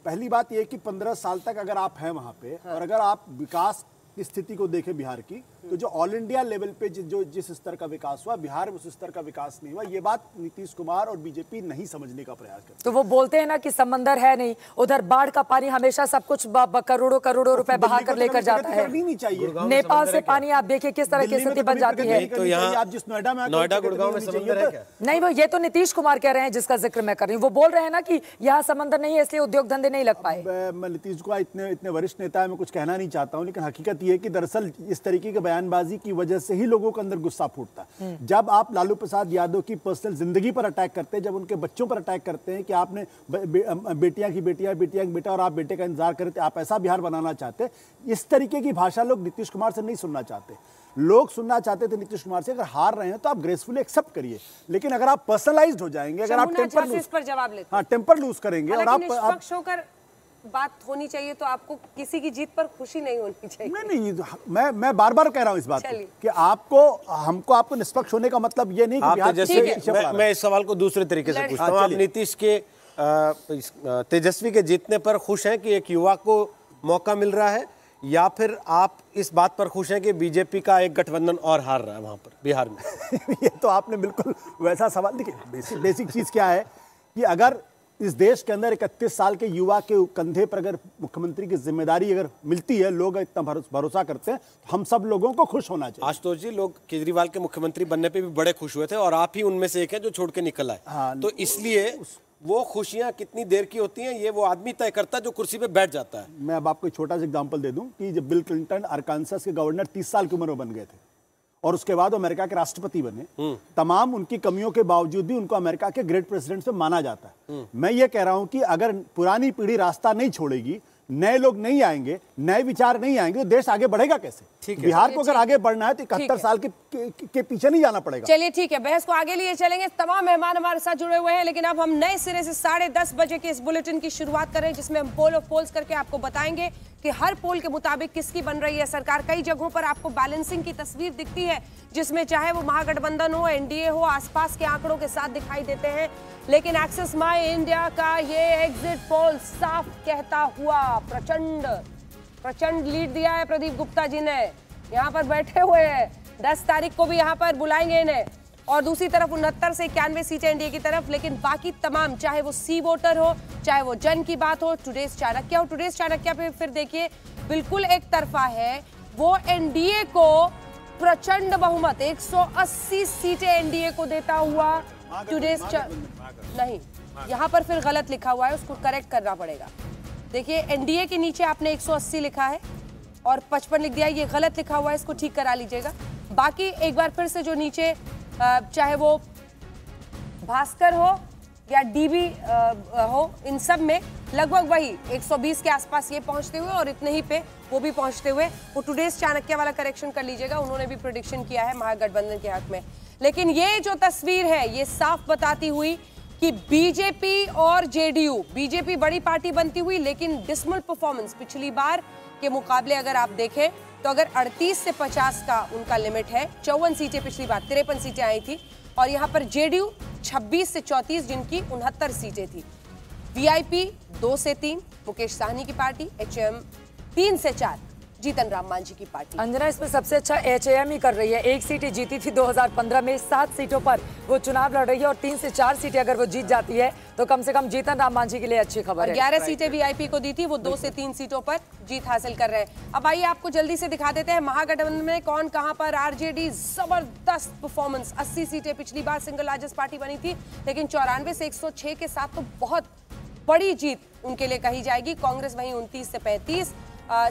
S11: पहली बात ये कि 15 साल तक अगर आप हैं वहां पे और अगर आप विकास की स्थिति को देखें बिहार की, तो जो ऑल इंडिया लेवल पे जो जिस स्तर का विकास हुआ, बिहार में उस स्तर का विकास नहीं हुआ। ये बात नीतीश कुमार और बीजेपी नहीं समझने का प्रयास करते।
S3: तो वो बोलते हैं ना कि समंदर है नहीं, उधर बाढ़ का पानी हमेशा सब कुछ करोड़ों करोड़ों रुपए बहा कर लेकर जाता है।
S11: नहीं चाहिए,
S3: नेपाल से पानी आप देखिए किस तरह की स्थिति बन जाती है।
S11: तो यहाँ आप जिस नोएडा गुड़गांव में समंदर है क्या?
S3: नहीं, वो ये तो नीतीश कुमार कह रहे हैं जिसका जिक्र मैं कर रही हूँ। वो बोल रहे हैं ना कि यहाँ समंदर नहीं है इसलिए उद्योग धंधे नहीं लग पाए।
S11: मैं नीतीश कुमार इतने वरिष्ठ नेता है, मैं कुछ कहना नहीं चाहता हूँ, लेकिन हकीकत ये है कि दरअसल इस तरीके की बयानबाजी की वजह से ही लोगों के अंदर गुस्सा फूटता है। जब आप लालू प्रसाद यादव की पर्सनल जिंदगी पर अटैक करते हैं, जब उनके बच्चों पर अटैक करते हैं कि आपने बेटियां की बेटियां, बेटियां की बेटा और आप बेटे का इंतजार करते, आप ऐसा बिहार बनाना चाहते, इस तरीके की भाषा लोग नीतीश कुमार से नहीं सुनना चाहते। लोग सुनना चाहते थे नीतीश कुमार से अगर हार रहे हैं तो आप ग्रेसफुली एक्सेप्ट करिए, लेकिन अगर आप पर्सनलाइज्ड हो जाएंगे, अगर आप टेम्पर लूज करेंगे और आप
S1: बात होनी चाहिए, तो आपको किसी की जीत पर खुशी नहीं होनी चाहिए।
S11: नहीं, मैं बार-बार कह रहा हूं इस बात को कि आपको निष्पक्ष होने का मतलब ये नहीं कि
S5: जैसे मैं इस सवाल को दूसरे तरीके से पूछता हूं। आप नीतीश के तेजस्वी के जीतने पर खुश हैं कि एक युवा को मौका मिल रहा है, या फिर आप इस बात पर खुश हैं कि बीजेपी का एक गठबंधन और हार रहा है वहां पर बिहार में?
S11: ये तो आपने बिल्कुल वैसा सवाल। देखिए, बेसिक चीज क्या है कि अगर इस देश के अंदर 31 साल के युवा के कंधे पर अगर मुख्यमंत्री की जिम्मेदारी अगर मिलती है, लोग इतना भरोसा करते हैं, तो हम सब लोगों को खुश होना चाहिए।
S5: आशुतोष जी, लोग केजरीवाल के मुख्यमंत्री बनने पे भी बड़े खुश हुए थे और आप ही उनमें से एक हैं जो छोड़ के निकल आए। तो इसलिए वो खुशियां कितनी देर की होती हैं ये वो आदमी तय करता है जो कुर्सी पे बैठ जाता है।
S11: मैं अब आपको एक छोटा सा एग्जांपल दे दूं कि जब बिल क्लिंटन अरकानसास के गवर्नर 30 साल की उम्र में बन गए थे और उसके बाद अमेरिका के राष्ट्रपति बने, तमाम उनकी कमियों के बावजूद भी उनको अमेरिका के ग्रेट प्रेसिडेंट में माना जाता है। मैं ये कह रहा हूं कि अगर पुरानी पीढ़ी रास्ता नहीं छोड़ेगी, नए लोग नहीं आएंगे, नए विचार नहीं आएंगे, तो देश आगे बढ़ेगा कैसे? बिहार को अगर आगे बढ़ना है तो 71 साल के पीछे नहीं जाना पड़ेगा।
S1: चलिए ठीक है, बहस को आगे लिए चलेंगे। तमाम मेहमान हमारे साथ जुड़े हुए हैं, लेकिन अब हम नए सिरे से 10:30 बजे के इस बुलेटिन की शुरुआत करें, जिसमें हम पोल ऑफ पोल्स करके आपको बताएंगे कि हर पोल के मुताबिक किसकी बन रही है सरकार। कई जगहों पर आपको बैलेंसिंग की तस्वीर दिखती है, जिसमें चाहे वो महागठबंधन हो, एनडीए हो, आसपास के आंकड़ों के साथ दिखाई देते हैं। लेकिन एक्सिस माई इंडिया का ये एग्जिट पोल साफ कहता हुआ प्रचंड लीड दिया है प्रदीप गुप्ता जी ने। यहाँ पर बैठे हुए हैं, 10 तारीख को भी यहाँ पर बुलाएंगे इन्हें। और दूसरी तरफ 69 से 91 सीटें एनडीए की तरफ। लेकिन बाकी तमाम, चाहे वो सी वोटर हो, चाहे वो जन की बात हो, टुडेज चाणक्य हो, टुडेज चाणक्य पे फिर देखिए बिल्कुल एक तरफा है। वो एनडीए को प्रचंड बहुमत 180 सीटें एनडीए को देता हुआ टुडेज नहीं, यहाँ पर फिर गलत लिखा हुआ है, उसको करेक्ट करना पड़ेगा। देखिए एनडीए के नीचे आपने 180 लिखा है और 55 लिख दिया, ये गलत लिखा हुआ है, इसको ठीक करा लीजिएगा। बाकी एक बार फिर से जो नीचे चाहे वो भास्कर हो या डीबी हो, इन सब में लगभग वही 120 के आसपास ये पहुंचते हुए और इतने ही पे वो भी पहुंचते हुए। वो टुडेज चाणक्य वाला करेक्शन कर लीजिएगा, उन्होंने भी प्रेडिक्शन किया है महागठबंधन के हक में। लेकिन ये जो तस्वीर है ये साफ बताती हुई कि बीजेपी और जेडीयू, बीजेपी बड़ी पार्टी बनती हुई, लेकिन डिसमल परफॉर्मेंस पिछली बार के मुकाबले अगर आप देखें तो अगर 38 से 50 का उनका लिमिट है, 54 सीटें पिछली बार, 53 सीटें आई थी। और यहाँ पर जेडीयू 26 से 34, जिनकी 69 सीटें थी। वीआईपी 2 से 3, मुकेश साहनी की पार्टी, एचएम 3 से 4, जीतन राम मांझी की पार्टी।
S3: अंजना, इसमें सबसे अच्छा एचएम ही कर रही है। 1 सीट जीती थी 2015 में, 7 सीटों पर वो चुनाव लड़ रही है और 3 से 4 सीटें अगर वो जीत जाती है तो कम से कम जीतन राम मांझी के लिए अच्छी खबर है।
S1: 11 सीटें वीआईपी को दी थी, वो 2 से 3 सीटों पर जीत हासिल कर रहे हैं। अब आइए आपको जल्दी से दिखा देते हैं महागठबंधन में कौन कहां पर। आरजेडी जबरदस्त परफॉर्मेंस, 80 सीटें, पिछली बार सिंगल लार्जेस्ट पार्टी बनी थी, लेकिन 94 से 106 के साथ तो बहुत बड़ी जीत उनके लिए कही जाएगी। कांग्रेस वहीं 29 से 35,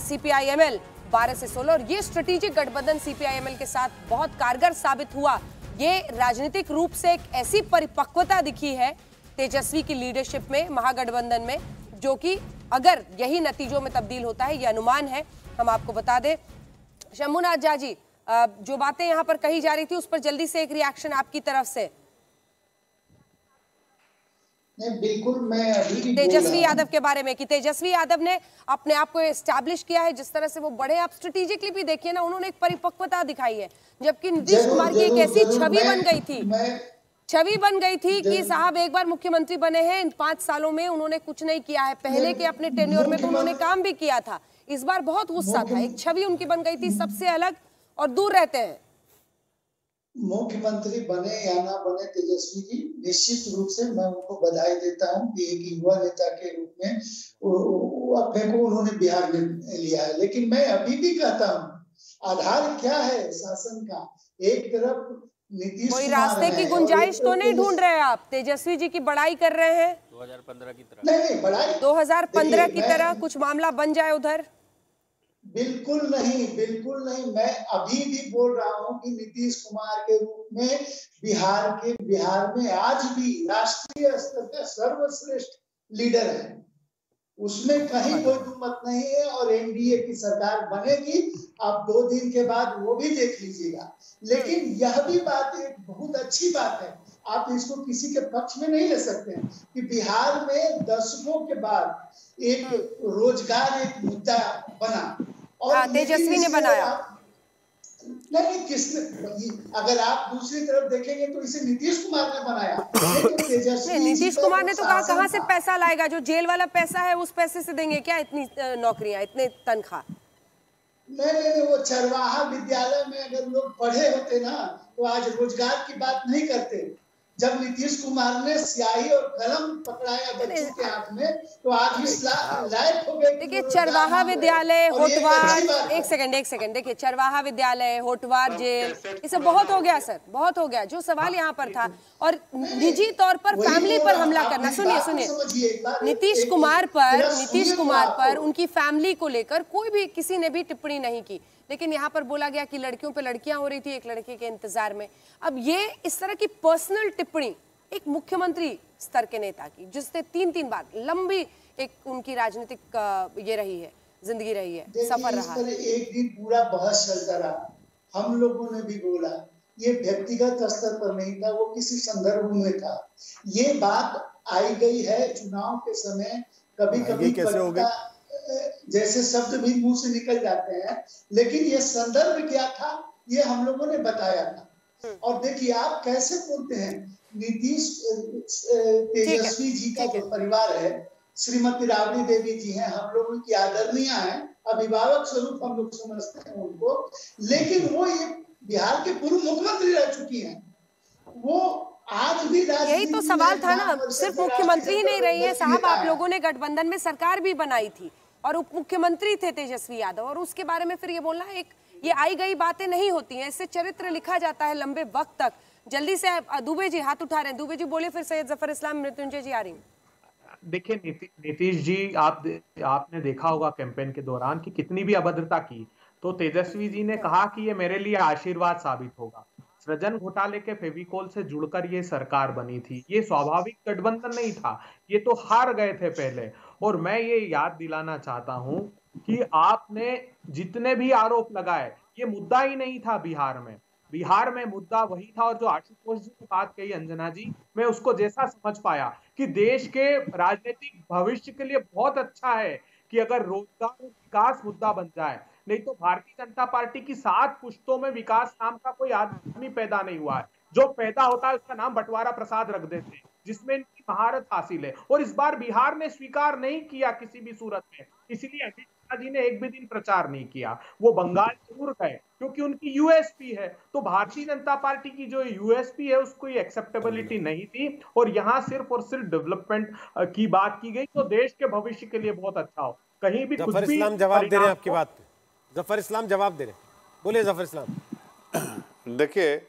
S1: सीपीआईएमएल 12 से 16। और ये स्ट्रेटेजिक गठबंधन सीपीआईएमएल के साथ बहुत कारगर साबित हुआ। ये राजनीतिक रूप से एक ऐसी परिपक्वता दिखी है तेजस्वी की लीडरशिप में महागठबंधन में, जो कि अगर यही नतीजों में तब्दील होता है, ये अनुमान है। हम आपको बता दें शंभुनाथ झा जी, जो बातें यहाँ पर कही जा रही थी उस पर जल्दी से एक रिएक्शन आपकी तरफ से।
S8: नहीं, बिल्कुल मैं अभी
S1: तेजस्वी यादव के बारे में कि तेजस्वी यादव ने अपने आप को एस्टैब्लिश किया है, जिस तरह से वो बड़े, आप स्ट्रेटेजिकली भी देखिए ना, उन्होंने एक परिपक्वता दिखाई है। जबकि नीतीश कुमार की एक ऐसी छवि बन गई थी कि साहब एक बार मुख्यमंत्री बने हैं, इन 5 सालों में उन्होंने कुछ नहीं किया है। पहले के अपने टेन्योर में तो उन्होंने काम भी किया था, इस बार बहुत गुस्सा था, एक छवि उनकी बन गई थी सबसे अलग और दूर रहते हैं।
S8: मुख्यमंत्री बने या ना बने तेजस्वी जी, निश्चित रूप से मैं उनको बधाई देता हूं कि एक युवा नेता के रूप में अपने को उन्होंने बिहार में लिया है। लेकिन मैं अभी भी कहता हूं, आधार क्या है शासन का? एक तरफ नीतीश
S1: कोई रास्ते की गुंजाइश तो नहीं ढूंढ रहे आप? तेजस्वी जी की बड़ाई कर रहे हैं
S9: 2015 की तरह?
S8: नहीं, बड़ाई
S1: 2015 की तरह कुछ मामला बन जाए उधर?
S8: बिल्कुल नहीं। मैं अभी भी बोल रहा हूं कि नीतीश कुमार के रूप में बिहार में आज भी राष्ट्रीय स्तर का सर्वश्रेष्ठ लीडर है, उसमें कहीं कोई दुमत नहीं है। और एनडीए की सरकार बनेगी, आप 2 दिन के बाद वो भी देख लीजिएगा। लेकिन यह भी बात एक बहुत अच्छी बात है, आप इसको किसी के पक्ष में नहीं ले सकते हैं कि बिहार में दशकों के बाद एक रोजगार एक मुद्दा बना और
S1: तेजस्वी ने बनाया।
S8: नहीं, किसने? अगर आप दूसरी तरफ देखेंगे तो इसे नीतीश कुमार ने बनाया।
S1: नीतीश कुमार ने तो कहा कहां से पैसा लाएगा? जो जेल वाला पैसा है उस पैसे से देंगे क्या इतनी नौकरियां, इतने तनख्वाह?
S8: नहीं, वो चरवाहा विद्यालय में अगर लोग पढ़े होते ना तो आज रोजगार की बात नहीं करते। जब नीतीश कुमार ने स्याही और कलम पकड़ाया बच्चों के हाथ में, तो आज इस लायक हो गए।
S1: देखिए चरवाहा विद्यालय, होटवार, एक सेकंड, देखिए चरवाहा विद्यालय, होटवार जेल, ये सब बहुत हो गया सर, बहुत हो गया। जो सवाल यहाँ पर था, और निजी तौर पर फैमिली पर हमला करना, सुनिए नीतीश कुमार पर उनकी फैमिली को लेकर कोई भी किसी ने भी टिप्पणी नहीं की, लेकिन यहाँ पर बोला गया कि लड़कियों पे लड़कियां हो रही थी एक लड़के के इंतजार में। अब ये इस तरह की पर्सनल टिप्पणी एक मुख्यमंत्री स्तर के नेता की, जिसने 3 बार लंबी एक उनकी राजनीतिक ये रही है, जिंदगी रही है, सफर रहा है।
S8: एक दिन पूरा बहस चलता रहा, हम लोगों ने भी बोला ये व्यक्तिगत स्तर पर नहीं था, वो किसी संदर्भ में था। ये बात आई गई है चुनाव के समय, कभी कैसे हो गई जैसे शब्द भी मुंह से निकल जाते हैं, लेकिन ये संदर्भ क्या था ये हम लोगों ने बताया था। और देखिए आप कैसे बोलते हैं, नीतीश तेजस्वी जी का जो परिवार है, श्रीमती राबड़ी देवी जी हैं, हम लोगों की आदरणीय हैं, अभिभावक स्वरूप हम लोग समझते हैं उनको, लेकिन वो ये बिहार के पूर्व मुख्यमंत्री रह चुकी हैं। वो आज भी
S1: यही तो सवाल था ना, सिर्फ मुख्यमंत्री ही नहीं रही है साहब, आप लोगों ने गठबंधन में सरकार भी बनाई थी और उप मुख्यमंत्री थे तेजस्वी यादव, और उसके बारे में फिर ये बोलना ये आई गई बातें नहीं होती हैं, इससे चरित्र लिखा जाता है लंबे वक्त तक। जल्दी से दुबे जी हाथ उठा रहे हैं, दुबे जी बोले, फिर सैयद जफर इस्लाम, मृत्युंजय जी आ रही हैं।
S7: देखिए नीतीश जी, आपने देखा होगा कैंपेन के दौरान कि कितनी भी अभद्रता की, तो तेजस्वी जी ने कहा कि ये मेरे लिए आशीर्वाद साबित होगा। सृजन घोटाले के फेविकोल से जुड़कर ये सरकार बनी थी, ये स्वाभाविक गठबंधन नहीं था, ये तो हार गए थे पहले। और मैं ये याद दिलाना चाहता हूं कि आपने जितने भी आरोप लगाए, ये मुद्दा ही नहीं था बिहार में। बिहार में मुद्दा वही था, और जो आशुतोष जी ने बात कही अंजना जी, मैं उसको जैसा समझ पाया कि देश के राजनीतिक भविष्य के लिए बहुत अच्छा है कि अगर रोजगार और विकास मुद्दा बन जाए, नहीं तो भारतीय जनता पार्टी की 7 पुश्तों में विकास नाम का कोई आदमी पैदा नहीं हुआ है। जो पैदा होता है उसका नाम बंटवारा प्रसाद रख देते हैं, जिसमें इनकी महारत हासिल है। और इस बार बिहार ने स्वीकार नहीं किया किसी भी सूरत में, इसलिए अमित शाह जी ने एक भी दिन प्रचार नहीं किया। वो बंगाल जरूर गए क्योंकि उनकी यूएसपी है, तो भारतीय जनता पार्टी की जो यूएसपी है उसको एक्सेप्टेबिलिटी नहीं थी, और यहाँ सिर्फ और सिर्फ डेवलपमेंट की बात की गई, तो देश के भविष्य के लिए बहुत अच्छा हो। कहीं भी
S5: जफर इस्लाम जवाब दे रहे हैं आपकी बात पे, जफर इस्लाम जवाब दे रहे, बोलिए जफर इस्लाम।
S4: देखिए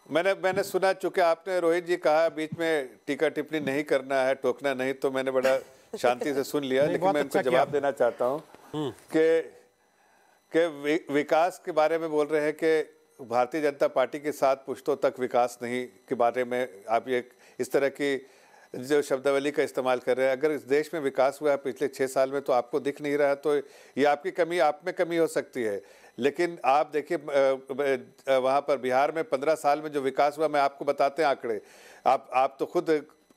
S4: मैंने सुना, चूंकि आपने रोहित जी कहा बीच में टीका टिप्पणी नहीं करना है, टोकना नहीं, तो मैंने बड़ा शांति से सुन लिया। लेकिन मैं उनको जवाब देना चाहता हूँ कि विकास के बारे में बोल रहे हैं कि भारतीय जनता पार्टी के 7 पुश्तों तक विकास नहीं के बारे में आप ये इस तरह की जो शब्दावली का इस्तेमाल कर रहे हैं। अगर इस देश में विकास हुआ है पिछले 6 साल में, तो आपको दिख नहीं रहा, तो ये आपकी कमी, आप में कमी हो सकती है। लेकिन आप देखिए वहाँ पर बिहार में 15 साल में जो विकास हुआ, मैं आपको बताते हैं आंकड़े, आप तो खुद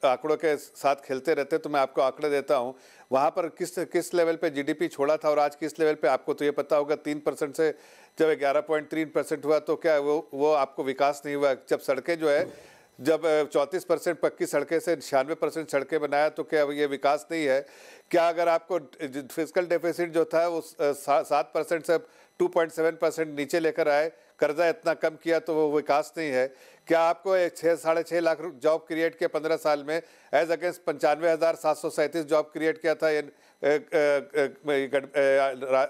S4: आंकड़ों के साथ खेलते रहते, तो मैं आपको आंकड़े देता हूँ। वहाँ पर किस लेवल पे जीडीपी छोड़ा था और आज किस लेवल पे, आपको तो ये पता होगा 3% से जब 11.3% हुआ, तो क्या वो आपको विकास नहीं हुआ? जब सड़कें जो है, जब 34% पक्की सड़कें से 96% सड़कें बनाया, तो क्या ये विकास नहीं है? क्या अगर आपको फिस्कल डेफिसिट जो था वो 7% से 2.7% नीचे लेकर आए, कर्जा इतना कम किया, तो वो विकास नहीं है? क्या आपको 6-6.5 लाख जॉब क्रिएट किया 15 साल में, एज अगेंस्ट 95,737 जॉब क्रिएट किया था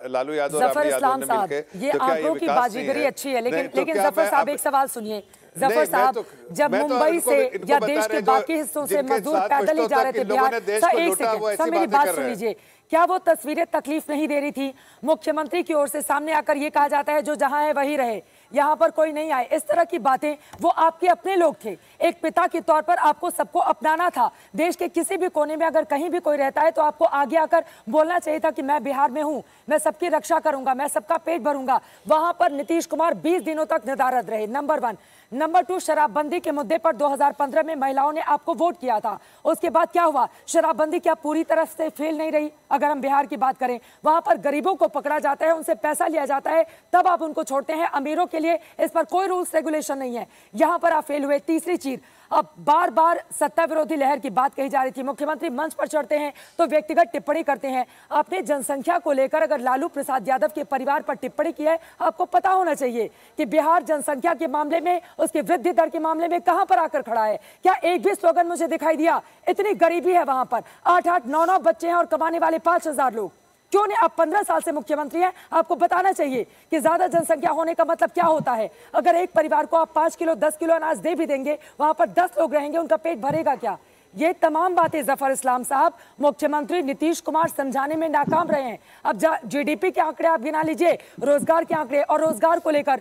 S4: लालू यादव और राबड़ी यादव ने मिलकर?
S3: ये आंकड़ों की बाजीगरी अच्छी है, लेकिन जफर साहब एक सवाल सुनिए। जफर साहब, जब मुंबई से या देश के बाकी हिस्सों से मजदूर पैदल ही जा रहे थे बिहार, एक सेकंड सर मेरी बात सुन लीजिए, क्या वो तस्वीरें तकलीफ नहीं दे रही थी? मुख्यमंत्री की ओर से सामने आकर ये कहा जाता है जो जहां है वही रहे, यहाँ पर कोई नहीं आए, इस तरह की बातें। वो आपके अपने लोग थे, एक पिता के तौर पर आपको सबको अपनाना था। देश के किसी भी कोने में अगर कहीं भी कोई रहता है तो आपको आगे आकर बोलना चाहिए था कि मैं बिहार में हूँ, मैं सबकी रक्षा करूंगा, मैं सबका पेट भरूंगा। वहां पर नीतीश कुमार 20 दिनों तक नदारद रहे, नंबर 1। नंबर 2, शराबबंदी के मुद्दे पर 2015 में महिलाओं ने आपको वोट किया था, उसके बाद क्या हुआ? शराबबंदी क्या पूरी तरह से फेल नहीं रही? अगर हम बिहार की बात करें, वहां पर गरीबों को पकड़ा जाता है, उनसे पैसा लिया जाता है, तब आप उनको छोड़ते हैं, अमीरों के लिए इस पर कोई रूल्स रेगुलेशन नहीं है। यहां पर आप फेल हुए। तीसरी चीज, अब बार बार सत्ता विरोधी लहर की बात कही जा रही थी, मुख्यमंत्री मंच पर चढ़ते हैं तो व्यक्तिगत टिप्पणी करते हैं। आपने जनसंख्या को लेकर अगर लालू प्रसाद यादव के परिवार पर टिप्पणी की है, आपको पता होना चाहिए कि बिहार जनसंख्या के मामले में, उसकी वृद्धि दर के मामले में कहां पर आकर खड़ा है। क्या एक भी स्लोगन मुझे दिखाई दिया? इतनी गरीबी है वहां पर, 8-8, 9-9 बच्चे हैं और कमाने वाले 5,000 लोग। क्यों नहीं? आप 15 साल से मुख्यमंत्री हैं, आपको बताना चाहिए कि ज्यादा जनसंख्या होने का मतलब क्या होता है। अगर एक परिवार को आप 5 किलो 10 किलो अनाज दे भी देंगे, वहां पर 10 लोग रहेंगे, उनका पेट भरेगा क्या? ये तमाम बातें जफर इस्लाम साहब मुख्यमंत्री नीतीश कुमार समझाने में नाकाम रहे हैं। अब जीडीपी के आंकड़े आप गिना लीजिए, रोजगार के आंकड़े, और रोजगार को लेकर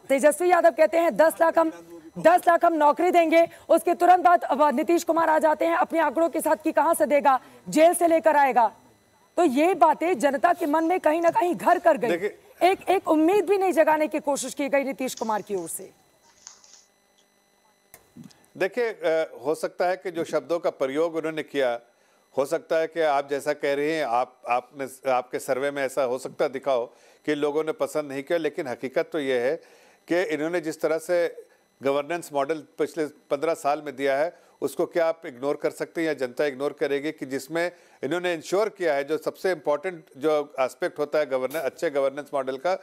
S3: तेजस्वी यादव कहते हैं 10 लाख हम नौकरी देंगे। उसके तुरंत बाद नीतीश कुमार आ जाते हैं अपने आंकड़ों के साथ कि कहां से देगा, जेल से लेकर आएगा। तो ये बातें जनता के मन में कहीं ना कहीं घर कर गई। एक उम्मीद भी नहीं जगाने की कोशिश की गई नीतीश कुमार की ओर से।
S4: देखिए, हो सकता है कि जो शब्दों का प्रयोग उन्होंने किया, हो सकता है कि आप जैसा कह रहे हैं, आपके सर्वे में ऐसा हो सकता दिखाओ कि लोगों ने पसंद नहीं किया, लेकिन हकीकत तो ये है कि इन्होंने जिस तरह से गवर्नेंस मॉडल पिछले 15 साल में दिया है, उसको क्या आप इग्नोर कर सकते हैं या जनता इग्नोर करेगी? कि जिसमें इन्होंने इंश्योर किया है, जो सबसे इम्पोर्टेंट जो एस्पेक्ट होता है अच्छे गवर्नेंस मॉडल का,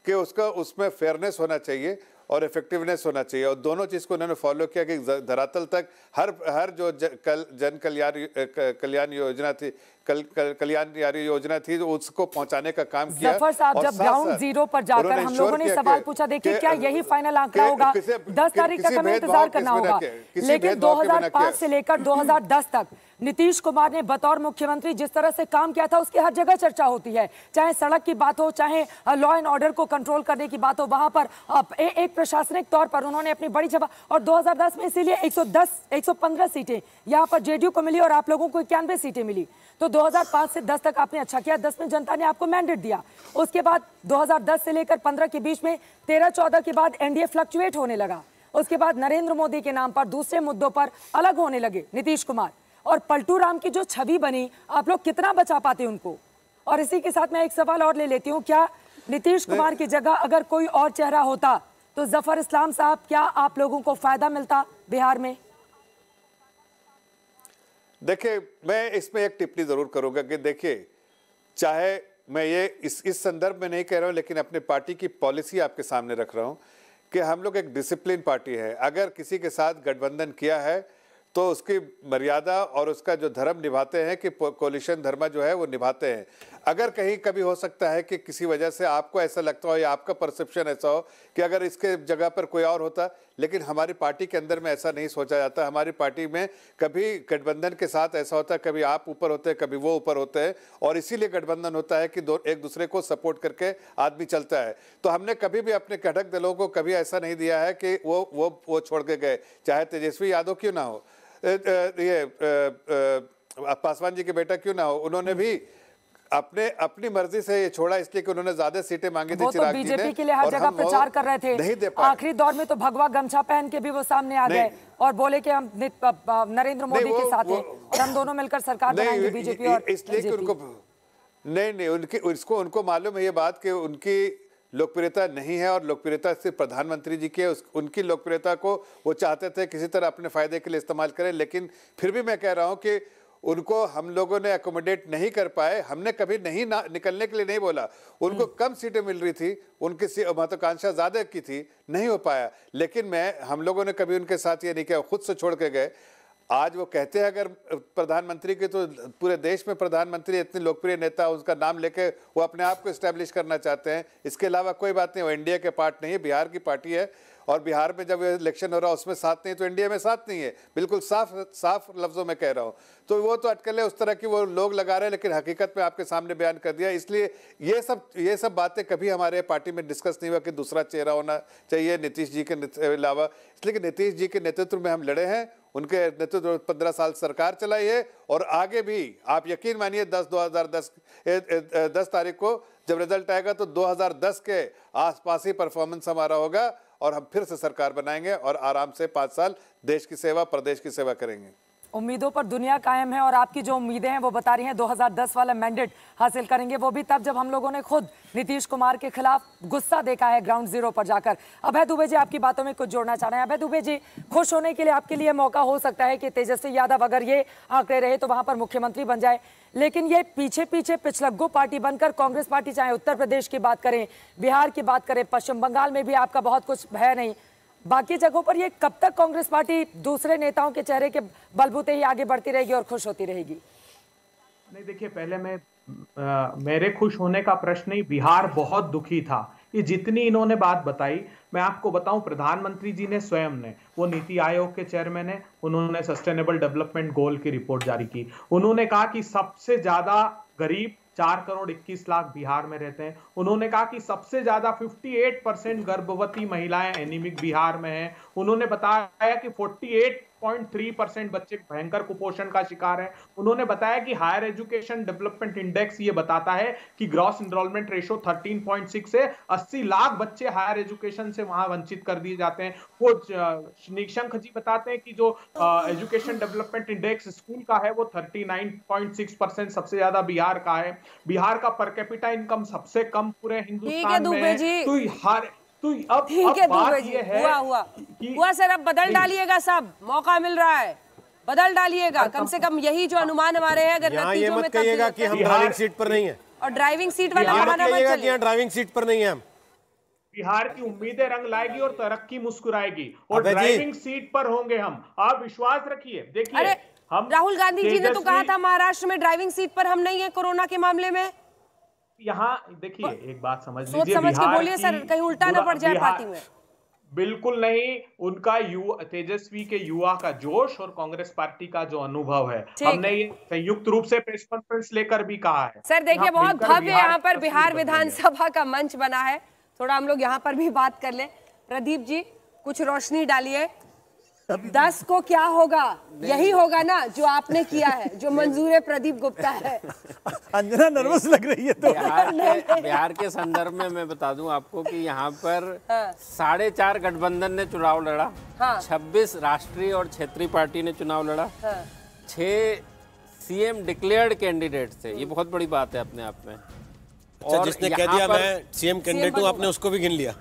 S4: कि उसमें फेयरनेस होना चाहिए और इफेक्टिवनेस होना चाहिए, और दोनों चीज़ को उन्होंने फॉलो किया कि धरातल तक हर जो जन कल्याण योजना थी, कल्याणकारी योजना थी, उसको पहुंचाने का काम किया।
S3: जफर साहब, जब ग्राउंड जीरो पर जाकर हम लोगों ने सवाल पूछा, देखिए क्या यही फाइनल आंकड़ा होगा? 10 तारीख तक हमें इंतजार करना होगा, लेकिन 2005 से लेकर 2010 तक नीतीश कुमार ने बतौर मुख्यमंत्री जिस तरह से काम किया था, उसकी हर जगह चर्चा होती है। चाहे सड़क की बात हो, चाहे लॉ एंड ऑर्डर को कंट्रोल करने की बात हो, वहां पर एक प्रशासनिक तौर पर उन्होंने अपनी बड़ी जगह, और 2010 में इसीलिए 115 सीटें यहाँ पर जेडीयू को मिली और आप लोगों को 91 सीटें मिली। तो 2005 से 10 तक आपने अच्छा किया, 10 में जनता ने आपको मैंडेट दिया। उसके बाद 2010 से लेकर 15 के बीच में 13-14 के बाद एनडीए फ्लक्चुएट होने लगा। उसके बाद नरेंद्र मोदी के नाम पर दूसरे मुद्दों पर अलग होने लगे नीतीश कुमार, और पलटू राम की जो छवि बनी, आप लोग कितना बचा पाते उनको? और इसी के साथ मैं एक सवाल और ले लेती हूँ, क्या नीतीश कुमार की जगह अगर कोई और चेहरा होता तो जफर इस्लाम साहब, क्या आप लोगों को फायदा मिलता बिहार में?
S4: देखिए, मैं इसमें एक टिप्पणी जरूर करूंगा कि देखिए, चाहे मैं ये इस संदर्भ में नहीं कह रहा हूं, लेकिन अपने पार्टी की पॉलिसी आपके सामने रख रहा हूं कि हम लोग एक डिसिप्लिन पार्टी है। अगर किसी के साथ गठबंधन किया है तो उसकी मर्यादा और उसका जो धर्म निभाते हैं, कि कोलिशन धर्म जो है वो निभाते हैं। अगर कहीं कभी हो सकता है कि किसी वजह से आपको ऐसा लगता हो या आपका परसेप्शन ऐसा हो कि अगर इसके जगह पर कोई और होता, लेकिन हमारी पार्टी के अंदर में ऐसा नहीं सोचा जाता। हमारी पार्टी में कभी गठबंधन के साथ ऐसा होता है, कभी आप ऊपर होते हैं, कभी वो ऊपर होते हैं, और इसीलिए गठबंधन होता है कि एक दूसरे को सपोर्ट करके आदमी चलता है। तो हमने कभी भी अपने घटक दलों को कभी ऐसा नहीं दिया है कि वो छोड़ के गए, चाहे तेजस्वी यादव क्यों ना हो, पासवान जी के बेटा क्यों ना हो, उन्होंने भी अपनी मर्जी से ये छोड़ा, इसलिए कि उन्होंने ज्यादा सीटें मांगी थी।
S3: चिराग जी ने बीजेपी के लिए हर जगह प्रचार कर रहे थे, आखिरी दौर में तो भगवा गमछा पहन के भी वो सामने आ गए और बोले कि हम नरेंद्र मोदी के साथ हैं और हम दोनों मिलकर सरकार बनाएंगे, बीजेपी और
S4: इसलिए कि उनको मालूम है ये बात कि उनकी लोकप्रियता नहीं है, और लोकप्रियता सिर्फ प्रधानमंत्री जी की है। उनकी लोकप्रियता को वो चाहते थे किसी तरह अपने फायदे के लिए इस्तेमाल करें, लेकिन फिर भी मैं कह रहा हूं कि उनको हम लोगों ने अकोमोडेट नहीं कर पाए। हमने कभी नहीं निकलने के लिए नहीं बोला, उनको कम सीटें मिल रही थी, उनकी महत्वाकांक्षा ज्यादा की थी, नहीं हो पाया। लेकिन हम लोगों ने कभी उनके साथ ये नहीं किया, खुद से छोड़ के गए। आज वो कहते हैं अगर प्रधानमंत्री के, तो पूरे देश में प्रधानमंत्री इतने लोकप्रिय नेता, उसका नाम लेके वो अपने आप को एस्टेब्लिश करना चाहते हैं। इसके अलावा कोई बात नहीं, वो इंडिया के पार्ट नहीं है, बिहार की पार्टी है, और बिहार में जब इलेक्शन हो रहा है उसमें साथ नहीं, तो इंडिया में साथ नहीं है। बिल्कुल साफ लफ्जों में कह रहा हूँ। तो वो तो अटकलें उस तरह की वो लोग लगा रहे हैं, लेकिन हकीकत में आपके सामने बयान कर दिया। इसलिए ये सब बातें कभी हमारे पार्टी में डिस्कस नहीं हुआ कि दूसरा चेहरा होना चाहिए नीतीश जी के अलावा। इसलिए कि नीतीश जी के नेतृत्व में हम लड़े हैं, उनके नेतृत्व 15 साल सरकार चलाई है, और आगे भी आप यकीन मानिए 10 तारीख को जब रिजल्ट आएगा तो 2010 के आसपास ही परफॉर्मेंस हमारा होगा, और हम फिर से सरकार बनाएंगे और आराम से 5 साल देश की सेवा, प्रदेश की सेवा करेंगे।
S3: उम्मीदों पर दुनिया कायम है और आपकी जो उम्मीदें हैं वो बता रही हैं 2010 वाला मैंडेट हासिल करेंगे, वो भी तब जब हम लोगों ने खुद नीतीश कुमार के खिलाफ गुस्सा देखा है ग्राउंड जीरो पर जाकर। अभय दुबे जी आपकी बातों में कुछ जोड़ना चाह रहे हैं। अभय दुबे जी, खुश होने के लिए आपके लिए मौका हो सकता है कि तेजस्वी यादव अगर ये आंकड़े रहे तो वहां पर मुख्यमंत्री बन जाए, लेकिन ये पीछे पीछे पिछलग्गू पार्टी बनकर कांग्रेस पार्टी, चाहे उत्तर प्रदेश की बात करें, बिहार की बात करें, पश्चिम बंगाल में भी आपका बहुत कुछ है नहीं, बाकी जगहों पर ये कब तक कांग्रेस पार्टी दूसरे नेताओं के चेहरे के बलबूते ही आगे बढ़ती रहेगी और खुश होती रहेगी?
S7: नहीं, देखिए, पहले मेरे खुश होने का प्रश्न नहीं, बिहार बहुत दुखी था। ये जितनी इन्होंने बात बताई, मैं आपको बताऊं, प्रधानमंत्री जी ने स्वयं ने, वो नीति आयोग के चेयरमैन है, उन्होंने सस्टेनेबल डेवलपमेंट गोल की रिपोर्ट जारी की। उन्होंने कहा कि सबसे ज्यादा गरीब 4 करोड़ 21 लाख बिहार में रहते हैं। उन्होंने कहा कि सबसे ज्यादा 58% गर्भवती महिलाएं एनीमिक बिहार में हैं। उन्होंने बताया कि 48.3% बच्चे भयंकर कुपोषण का शिकार हैं। उन्होंने बताया कि हायर एजुकेशन डेवलपमेंट इंडेक्स ये बताता है कि ग्रॉस एनरोलमेंट रेशो 13.6 से 80 लाख बच्चे हायर एजुकेशन से वहां वंचित कर दिए जाते हैं। वो निशंक जी बताते हैं कि जो एजुकेशन डेवलपमेंट इंडेक्स स्कूल का है वो 39.6% सबसे ज्यादा बिहार का है। बिहार का पर कैपिटा इनकम सबसे कम पूरे हिंदुस्तान में है। तो अब बात ये है,
S1: हुआ सर, अब बदल डालिएगा, सब मौका मिल रहा है, बदल डालिएगा। कम से कम यही जो अनुमान हमारे हैं, अगर
S5: नतीजों में कहिएगा कि हम ड्राइविंग सीट पर नहीं है,
S1: और ड्राइविंग सीट वाला बहाना मत चलिए।
S5: ड्राइविंग सीट पर नहीं है हम।
S7: बिहार की उम्मीदें रंग लाएगी और तरक्की मुस्कुराएगी, और ड्राइविंग सीट पर होंगे हम, आप विश्वास रखिए। देखिए, हम
S1: राहुल गांधी जी ने तो कहा था महाराष्ट्र में ड्राइविंग सीट पर हम नहीं है कोरोना के मामले में।
S7: यहाँ देखिए, एक बात समझ लीजिए,
S1: सोच समझ के बोलिए सर, कहीं उल्टा ना पड़ जाए पार्टी में।
S7: बिल्कुल नहीं, उनका तेजस्वी के युवा का जोश और कांग्रेस पार्टी का जो अनुभव है, हमने ये संयुक्त रूप से प्रेस कॉन्फ्रेंस लेकर भी कहा है।
S1: सर देखिए, बहुत भव्य यहाँ पर बिहार विधानसभा का मंच बना है, थोड़ा हम लोग यहाँ पर भी बात कर ले। प्रदीप जी, कुछ रोशनी डालिए। 10 को क्या होगा? यही होगा ना जो आपने किया है, जो मंजूर प्रदीप गुप्ता है।
S11: अंजना नर्वस लग रही है। तो
S9: बिहार के संदर्भ में मैं बता दूं आपको कि यहाँ पर 4.5 गठबंधन ने चुनाव लड़ा, 26 राष्ट्रीय और क्षेत्रीय पार्टी ने चुनाव लड़ा, 6 सीएम डिक्लेयर्ड कैंडिडेट थे। ये बहुत बड़ी बात है अपने आप में।
S5: और जिसने कह दिया मैं सीएम कैंडिडेट हूँ, आपने उसको भी गिन लिया,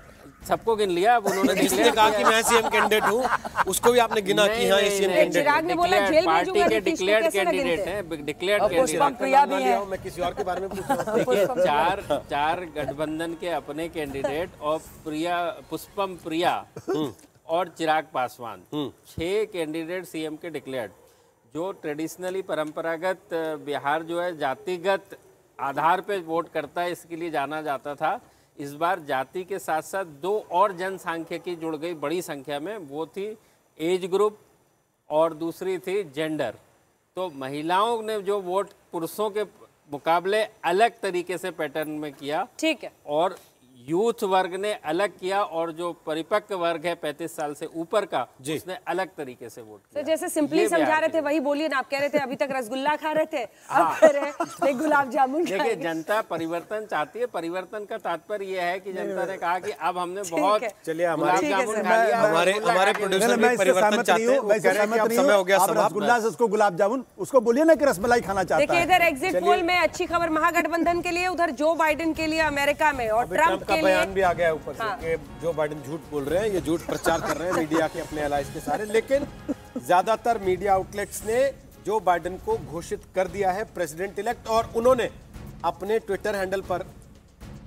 S9: सबको गिन लिया। अब उन्होंने
S5: जिसने कहा कि मैं सीएम कैंडिडेट हूँ, उसको भी आपने गिना कि हाँ ये सीएम कैंडिडेट है।
S9: पार्टी के डिक्लेयर्ड कैंडिडेट हैं, डिक्लेयर्ड कैंडिडेट।
S5: मैं किसी और के बारे में पूछ रहा हूँ।
S9: चार गठबंधन के अपने कैंडिडेट और पुष्पम प्रिया और चिराग पासवान, 6 कैंडिडेट सीएम के डिक्लेयर्ड। जो ट्रेडिशनली परंपरागत बिहार जो है जातिगत आधार पे वोट करता है, इसके लिए जाना जाता था। इस बार जाति के साथ साथ 2 और जनसांख्यिकी जुड़ गई बड़ी संख्या में, वो थी एज ग्रुप और दूसरी थी जेंडर। तो महिलाओं ने जो वोट पुरुषों के मुकाबले अलग तरीके से पैटर्न में किया,
S1: ठीक है,
S9: और यूथ वर्ग ने अलग किया, और जो परिपक्व वर्ग है 35 साल से ऊपर का, उसने अलग तरीके से वोट किया।
S1: तो जैसे सिंपली समझा रहे थे वही बोलिए ना। आप कह रहे थे अभी तक रसगुल्ला खा रहे थे, अब कह रहे हैं गुलाब जामुन।
S9: देखिए, जनता परिवर्तन चाहती है। परिवर्तन का तात्पर्य यह है कि जनता ने कहा कि अब हमने बहुत गुलाब जामुन खा लिया।
S5: हमारे प्रोड्यूसर भी परिवर्तन चाहते हैं, वो कह रहे हैं कि अब समय हो गया,
S11: रसगुल्ला से उसको गुलाब जामुन, उसको बोलिए ना कि रसमलाई खाना चाहता है।
S1: देखिए, इधर एग्जिट पोल में अच्छी खबर महागठबंधन के लिए, उधर जो बाइडेन के लिए अमेरिका में, और ट्रंप
S5: का बयान भी आ गया ऊपर से कि जो बाइडेन झूठ बोल रहे हैं, ये झूठ प्रचार कर रहे हैं मीडिया के अपने एलाइज के सारे। लेकिन ज्यादातर मीडिया आउटलेट्स ने जो बाइडेन को घोषित कर दिया है प्रेसिडेंट इलेक्ट, और उन्होंने अपने ट्विटर हैंडल पर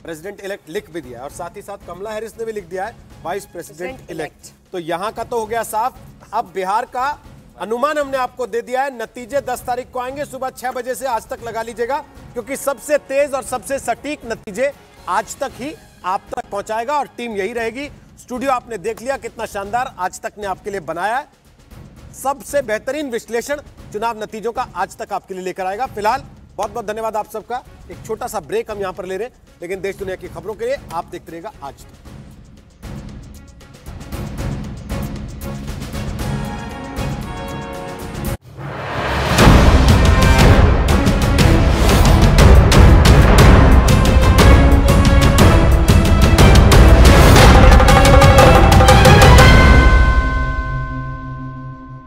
S5: प्रेसिडेंट इलेक्ट लिख भी दिया, और साथ ही साथ कमला हैरिस ने भी लिख दिया है वाइस प्रेसिडेंट इलेक्ट। तो यहां का तो हो गया साफ। अब बिहार का अनुमान हमने आपको दे दिया है। नतीजे 10 तारीख को आएंगे सुबह 6 बजे से। आज तक लगा लीजिएगा, क्योंकि सबसे तेज और सबसे सटीक नतीजे आज तक ही आप तक पहुंचाएगा, और टीम यही रहेगी। स्टूडियो आपने देख लिया कितना शानदार आज तक ने आपके लिए बनाया है। सबसे बेहतरीन विश्लेषण चुनाव नतीजों का आज तक आपके लिए लेकर आएगा। फिलहाल बहुत बहुत धन्यवाद आप सबका। एक छोटा सा ब्रेक हम यहां पर ले रहे हैं, लेकिन देश दुनिया की खबरों के लिए आप देखते रहिएगा आज तक।